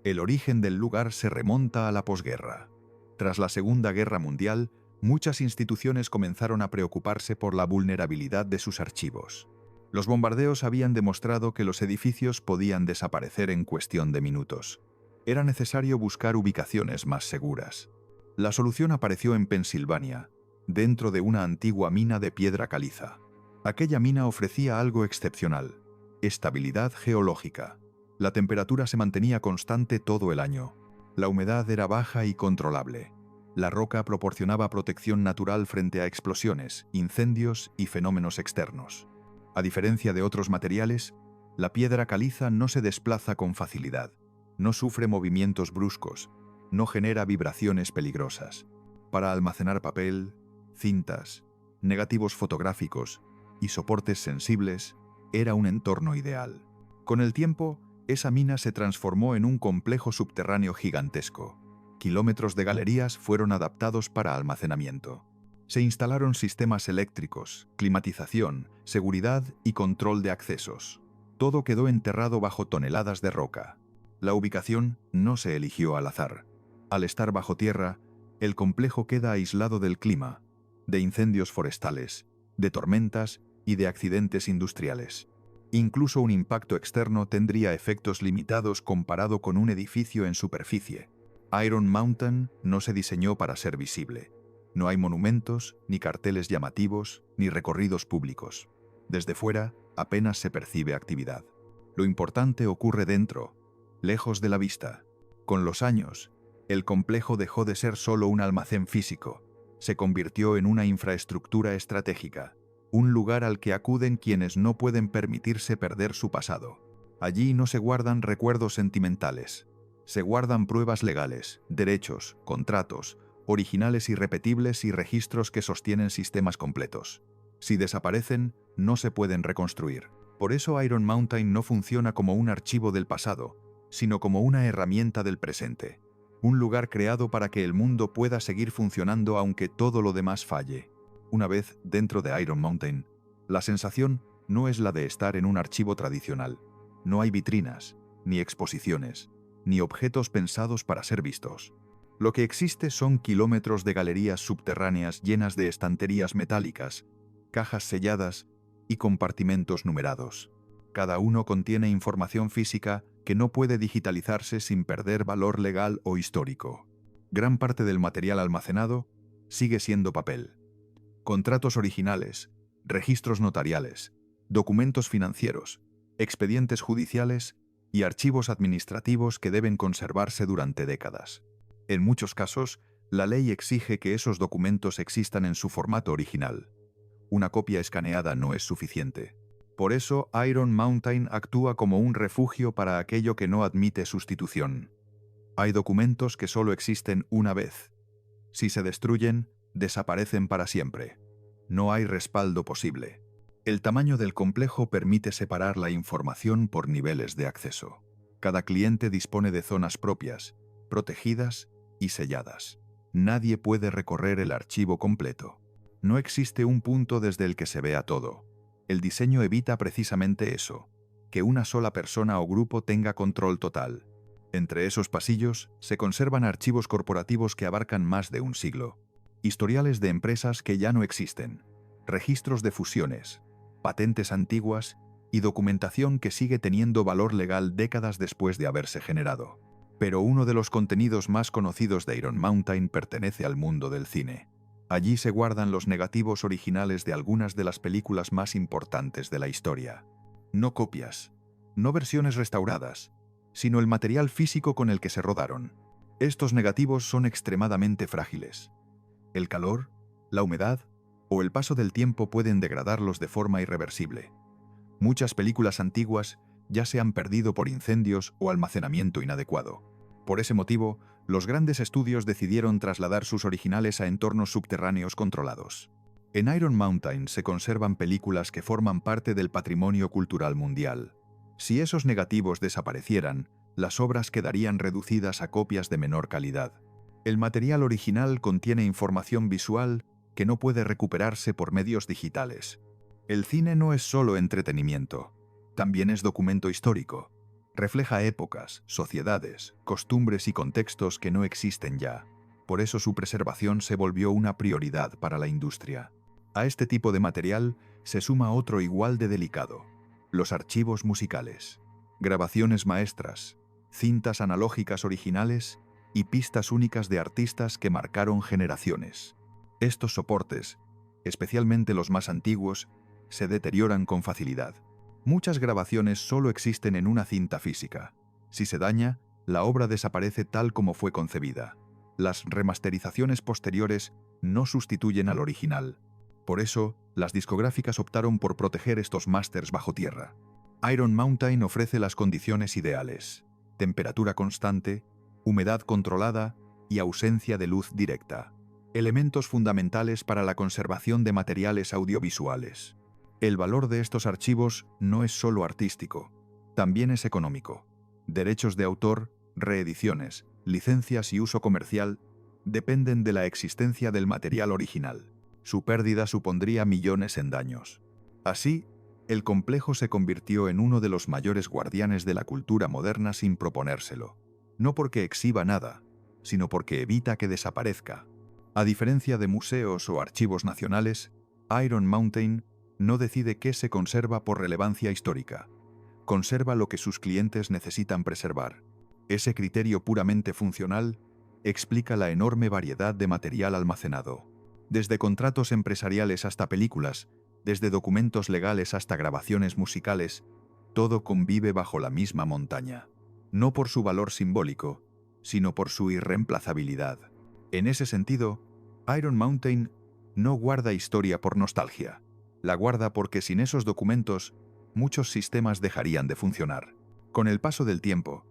El origen del lugar se remonta a la posguerra. Tras la Segunda Guerra Mundial, muchas instituciones comenzaron a preocuparse por la vulnerabilidad de sus archivos. Los bombardeos habían demostrado que los edificios podían desaparecer en cuestión de minutos. Era necesario buscar ubicaciones más seguras. La solución apareció en Pensilvania, dentro de una antigua mina de piedra caliza. Aquella mina ofrecía algo excepcional: estabilidad geológica. La temperatura se mantenía constante todo el año. La humedad era baja y controlable. La roca proporcionaba protección natural frente a explosiones, incendios y fenómenos externos. A diferencia de otros materiales, la piedra caliza no se desplaza con facilidad, no sufre movimientos bruscos, no genera vibraciones peligrosas. Para almacenar papel, cintas, negativos fotográficos y soportes sensibles, era un entorno ideal. Con el tiempo, esa mina se transformó en un complejo subterráneo gigantesco. Kilómetros de galerías fueron adaptados para almacenamiento. Se instalaron sistemas eléctricos, climatización, seguridad y control de accesos. Todo quedó enterrado bajo toneladas de roca. La ubicación no se eligió al azar. Al estar bajo tierra, el complejo queda aislado del clima, de incendios forestales, de tormentas y de accidentes industriales. Incluso un impacto externo tendría efectos limitados comparado con un edificio en superficie. Iron Mountain no se diseñó para ser visible. No hay monumentos, ni carteles llamativos, ni recorridos públicos. Desde fuera, apenas se percibe actividad. Lo importante ocurre dentro, lejos de la vista. Con los años, el complejo dejó de ser solo un almacén físico. Se convirtió en una infraestructura estratégica, un lugar al que acuden quienes no pueden permitirse perder su pasado. Allí no se guardan recuerdos sentimentales. Se guardan pruebas legales, derechos, contratos, originales irrepetibles y registros que sostienen sistemas completos. Si desaparecen, no se pueden reconstruir. Por eso Iron Mountain no funciona como un archivo del pasado, sino como una herramienta del presente. Un lugar creado para que el mundo pueda seguir funcionando aunque todo lo demás falle. Una vez dentro de Iron Mountain, la sensación no es la de estar en un archivo tradicional. No hay vitrinas, ni exposiciones, ni objetos pensados para ser vistos. Lo que existe son kilómetros de galerías subterráneas llenas de estanterías metálicas, cajas selladas y compartimentos numerados. Cada uno contiene información física que no puede digitalizarse sin perder valor legal o histórico. Gran parte del material almacenado sigue siendo papel. Contratos originales, registros notariales, documentos financieros, expedientes judiciales y archivos administrativos que deben conservarse durante décadas. En muchos casos, la ley exige que esos documentos existan en su formato original. Una copia escaneada no es suficiente. Por eso, Iron Mountain actúa como un refugio para aquello que no admite sustitución. Hay documentos que solo existen una vez. Si se destruyen, desaparecen para siempre. No hay respaldo posible. El tamaño del complejo permite separar la información por niveles de acceso. Cada cliente dispone de zonas propias, protegidas y selladas. Nadie puede recorrer el archivo completo. No existe un punto desde el que se vea todo. El diseño evita precisamente eso, que una sola persona o grupo tenga control total. Entre esos pasillos se conservan archivos corporativos que abarcan más de un siglo, historiales de empresas que ya no existen, registros de fusiones, patentes antiguas y documentación que sigue teniendo valor legal décadas después de haberse generado. Pero uno de los contenidos más conocidos de Iron Mountain pertenece al mundo del cine. Allí se guardan los negativos originales de algunas de las películas más importantes de la historia. No copias, no versiones restauradas, sino el material físico con el que se rodaron. Estos negativos son extremadamente frágiles. El calor, la humedad o el paso del tiempo pueden degradarlos de forma irreversible. Muchas películas antiguas ya se han perdido por incendios o almacenamiento inadecuado. Por ese motivo, los grandes estudios decidieron trasladar sus originales a entornos subterráneos controlados. En Iron Mountain se conservan películas que forman parte del patrimonio cultural mundial. Si esos negativos desaparecieran, las obras quedarían reducidas a copias de menor calidad. El material original contiene información visual que no puede recuperarse por medios digitales. El cine no es solo entretenimiento, también es documento histórico. Refleja épocas, sociedades, costumbres y contextos que no existen ya. Por eso su preservación se volvió una prioridad para la industria. A este tipo de material se suma otro igual de delicado: los archivos musicales. Grabaciones maestras, cintas analógicas originales y pistas únicas de artistas que marcaron generaciones. Estos soportes, especialmente los más antiguos, se deterioran con facilidad. Muchas grabaciones solo existen en una cinta física. Si se daña, la obra desaparece tal como fue concebida. Las remasterizaciones posteriores no sustituyen al original. Por eso, las discográficas optaron por proteger estos másters bajo tierra. Iron Mountain ofrece las condiciones ideales: temperatura constante, humedad controlada y ausencia de luz directa. Elementos fundamentales para la conservación de materiales audiovisuales. El valor de estos archivos no es solo artístico, también es económico. Derechos de autor, reediciones, licencias y uso comercial dependen de la existencia del material original. Su pérdida supondría millones en daños. Así, el complejo se convirtió en uno de los mayores guardianes de la cultura moderna sin proponérselo. No porque exhiba nada, sino porque evita que desaparezca. A diferencia de museos o archivos nacionales, Iron Mountain no decide qué se conserva por relevancia histórica. Conserva lo que sus clientes necesitan preservar. Ese criterio puramente funcional explica la enorme variedad de material almacenado. Desde contratos empresariales hasta películas, desde documentos legales hasta grabaciones musicales, todo convive bajo la misma montaña. No por su valor simbólico, sino por su irreemplazabilidad. En ese sentido, Iron Mountain no guarda historia por nostalgia. La guarda porque sin esos documentos, muchos sistemas dejarían de funcionar. Con el paso del tiempo,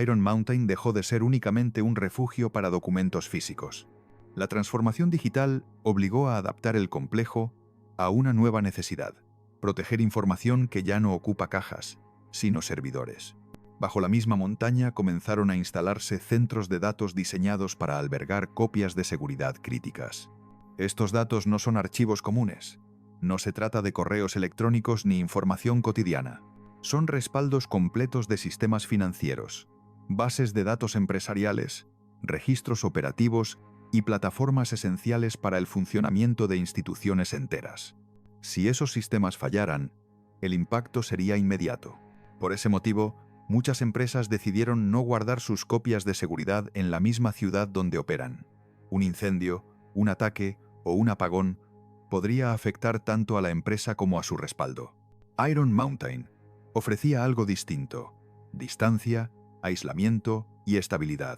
Iron Mountain dejó de ser únicamente un refugio para documentos físicos. La transformación digital obligó a adaptar el complejo a una nueva necesidad: proteger información que ya no ocupa cajas, sino servidores. Bajo la misma montaña comenzaron a instalarse centros de datos diseñados para albergar copias de seguridad críticas. Estos datos no son archivos comunes. No se trata de correos electrónicos ni información cotidiana. Son respaldos completos de sistemas financieros, bases de datos empresariales, registros operativos y plataformas esenciales para el funcionamiento de instituciones enteras. Si esos sistemas fallaran, el impacto sería inmediato. Por ese motivo, muchas empresas decidieron no guardar sus copias de seguridad en la misma ciudad donde operan. Un incendio, un ataque o un apagón podría afectar tanto a la empresa como a su respaldo. Iron Mountain ofrecía algo distinto: distancia, aislamiento y estabilidad.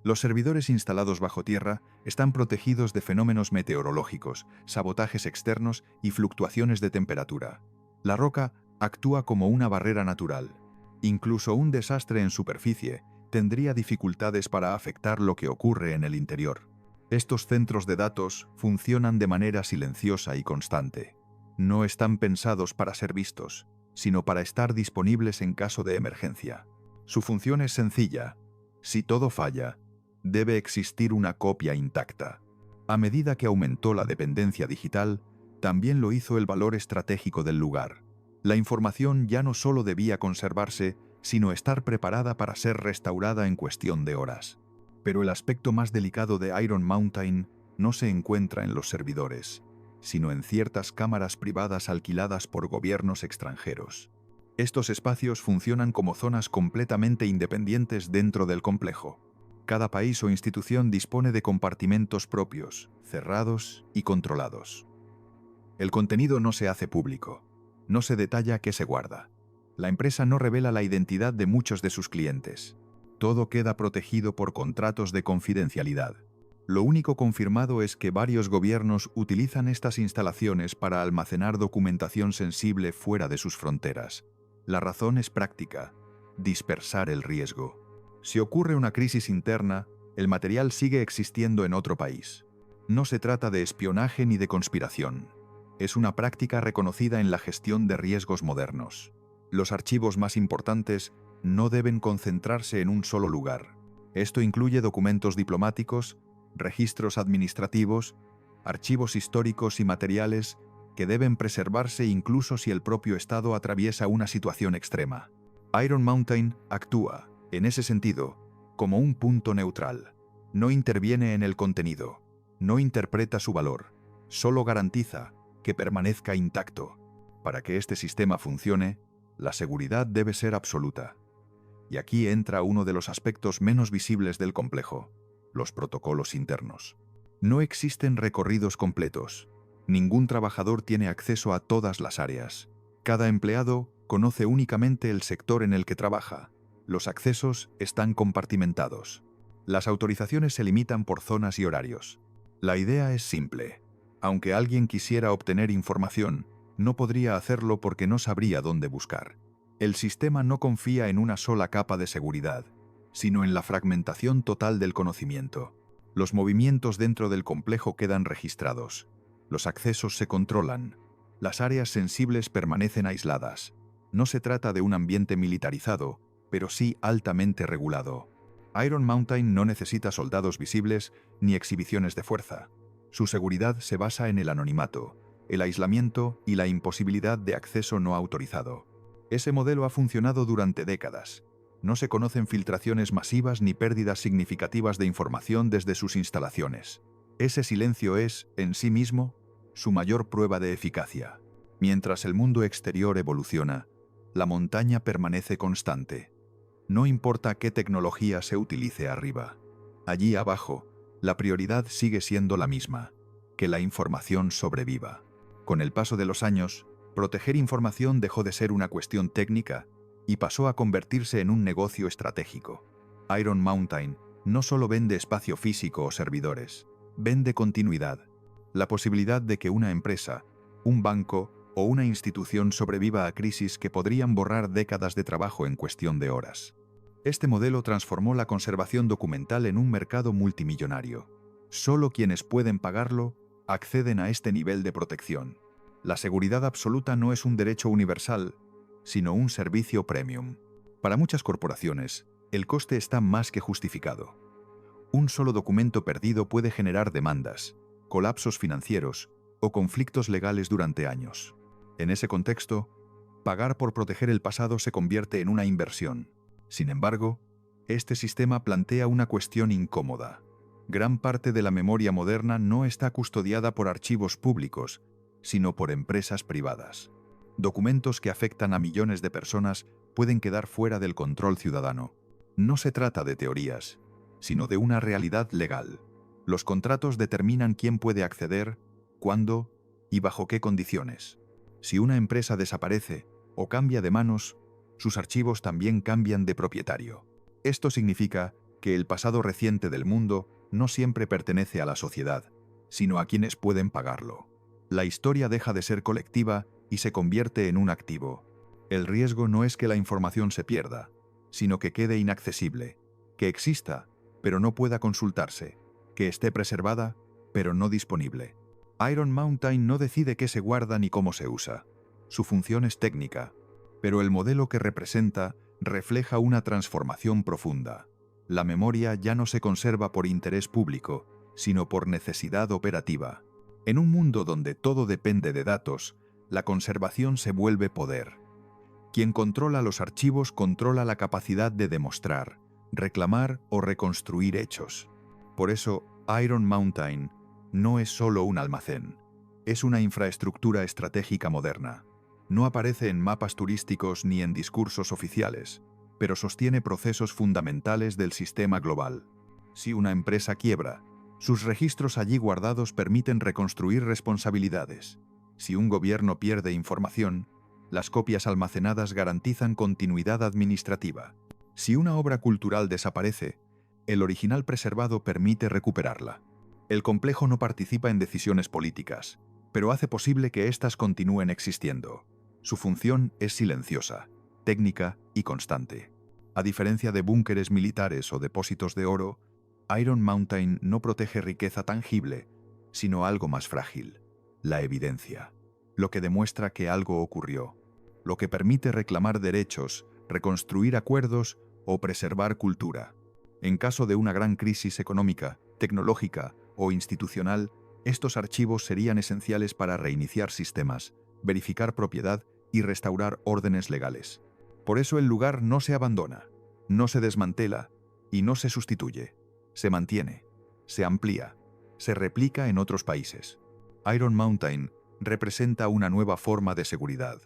Los servidores instalados bajo tierra están protegidos de fenómenos meteorológicos, sabotajes externos y fluctuaciones de temperatura. La roca actúa como una barrera natural. Incluso un desastre en superficie tendría dificultades para afectar lo que ocurre en el interior. Estos centros de datos funcionan de manera silenciosa y constante. No están pensados para ser vistos, sino para estar disponibles en caso de emergencia. Su función es sencilla: si todo falla, debe existir una copia intacta. A medida que aumentó la dependencia digital, también lo hizo el valor estratégico del lugar. La información ya no solo debía conservarse, sino estar preparada para ser restaurada en cuestión de horas. Pero el aspecto más delicado de Iron Mountain no se encuentra en los servidores, sino en ciertas cámaras privadas alquiladas por gobiernos extranjeros. Estos espacios funcionan como zonas completamente independientes dentro del complejo. Cada país o institución dispone de compartimentos propios, cerrados y controlados. El contenido no se hace público. No se detalla qué se guarda. La empresa no revela la identidad de muchos de sus clientes. Todo queda protegido por contratos de confidencialidad. Lo único confirmado es que varios gobiernos utilizan estas instalaciones para almacenar documentación sensible fuera de sus fronteras. La razón es práctica: dispersar el riesgo. Si ocurre una crisis interna, el material sigue existiendo en otro país. No se trata de espionaje ni de conspiración. Es una práctica reconocida en la gestión de riesgos modernos. Los archivos más importantes no deben concentrarse en un solo lugar. Esto incluye documentos diplomáticos, registros administrativos, archivos históricos y materiales que deben preservarse incluso si el propio Estado atraviesa una situación extrema. Iron Mountain actúa, en ese sentido, como un punto neutral. No interviene en el contenido, no interpreta su valor, solo garantiza que permanezca intacto. Para que este sistema funcione, la seguridad debe ser absoluta. Y aquí entra uno de los aspectos menos visibles del complejo: los protocolos internos. No existen recorridos completos. Ningún trabajador tiene acceso a todas las áreas. Cada empleado conoce únicamente el sector en el que trabaja. Los accesos están compartimentados. Las autorizaciones se limitan por zonas y horarios. La idea es simple. Aunque alguien quisiera obtener información, no podría hacerlo porque no sabría dónde buscar. El sistema no confía en una sola capa de seguridad, sino en la fragmentación total del conocimiento. Los movimientos dentro del complejo quedan registrados. Los accesos se controlan. Las áreas sensibles permanecen aisladas. No se trata de un ambiente militarizado, pero sí altamente regulado. Iron Mountain no necesita soldados visibles ni exhibiciones de fuerza. Su seguridad se basa en el anonimato, el aislamiento y la imposibilidad de acceso no autorizado. Ese modelo ha funcionado durante décadas. No se conocen filtraciones masivas ni pérdidas significativas de información desde sus instalaciones. Ese silencio es, en sí mismo, su mayor prueba de eficacia. Mientras el mundo exterior evoluciona, la montaña permanece constante. No importa qué tecnología se utilice arriba. Allí abajo, la prioridad sigue siendo la misma: que la información sobreviva. Con el paso de los años, proteger información dejó de ser una cuestión técnica y pasó a convertirse en un negocio estratégico. Iron Mountain no solo vende espacio físico o servidores, vende continuidad. La posibilidad de que una empresa, un banco o una institución sobreviva a crisis que podrían borrar décadas de trabajo en cuestión de horas. Este modelo transformó la conservación documental en un mercado multimillonario. Solo quienes pueden pagarlo acceden a este nivel de protección. La seguridad absoluta no es un derecho universal, sino un servicio premium. Para muchas corporaciones, el coste está más que justificado. Un solo documento perdido puede generar demandas, colapsos financieros o conflictos legales durante años. En ese contexto, pagar por proteger el pasado se convierte en una inversión. Sin embargo, este sistema plantea una cuestión incómoda. Gran parte de la memoria moderna no está custodiada por archivos públicos, sino por empresas privadas. Documentos que afectan a millones de personas pueden quedar fuera del control ciudadano. No se trata de teorías, sino de una realidad legal. Los contratos determinan quién puede acceder, cuándo y bajo qué condiciones. Si una empresa desaparece o cambia de manos, sus archivos también cambian de propietario. Esto significa que el pasado reciente del mundo no siempre pertenece a la sociedad, sino a quienes pueden pagarlo. La historia deja de ser colectiva y se convierte en un activo. El riesgo no es que la información se pierda, sino que quede inaccesible, que exista, pero no pueda consultarse, que esté preservada, pero no disponible. Iron Mountain no decide qué se guarda ni cómo se usa. Su función es técnica, pero el modelo que representa refleja una transformación profunda. La memoria ya no se conserva por interés público, sino por necesidad operativa. En un mundo donde todo depende de datos, la conservación se vuelve poder. Quien controla los archivos controla la capacidad de demostrar, reclamar o reconstruir hechos. Por eso, Iron Mountain no es solo un almacén, es una infraestructura estratégica moderna. No aparece en mapas turísticos ni en discursos oficiales, pero sostiene procesos fundamentales del sistema global. Si una empresa quiebra, sus registros allí guardados permiten reconstruir responsabilidades. Si un gobierno pierde información, las copias almacenadas garantizan continuidad administrativa. Si una obra cultural desaparece, el original preservado permite recuperarla. El complejo no participa en decisiones políticas, pero hace posible que éstas continúen existiendo. Su función es silenciosa, técnica y constante. A diferencia de búnkeres militares o depósitos de oro, Iron Mountain no protege riqueza tangible, sino algo más frágil: la evidencia, lo que demuestra que algo ocurrió, lo que permite reclamar derechos, reconstruir acuerdos o preservar cultura. En caso de una gran crisis económica, tecnológica o institucional, estos archivos serían esenciales para reiniciar sistemas, verificar propiedad y restaurar órdenes legales. Por eso el lugar no se abandona, no se desmantela y no se sustituye. Se mantiene, se amplía, se replica en otros países. Iron Mountain representa una nueva forma de seguridad,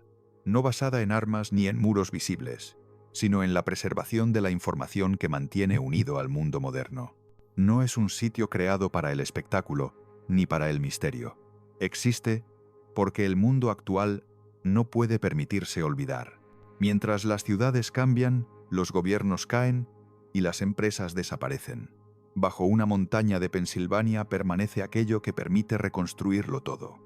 no basada en armas ni en muros visibles, sino en la preservación de la información que mantiene unido al mundo moderno. No es un sitio creado para el espectáculo ni para el misterio. Existe porque el mundo actual no puede permitirse olvidar. Mientras las ciudades cambian, los gobiernos caen y las empresas desaparecen. Bajo una montaña de Pensilvania permanece aquello que permite reconstruirlo todo.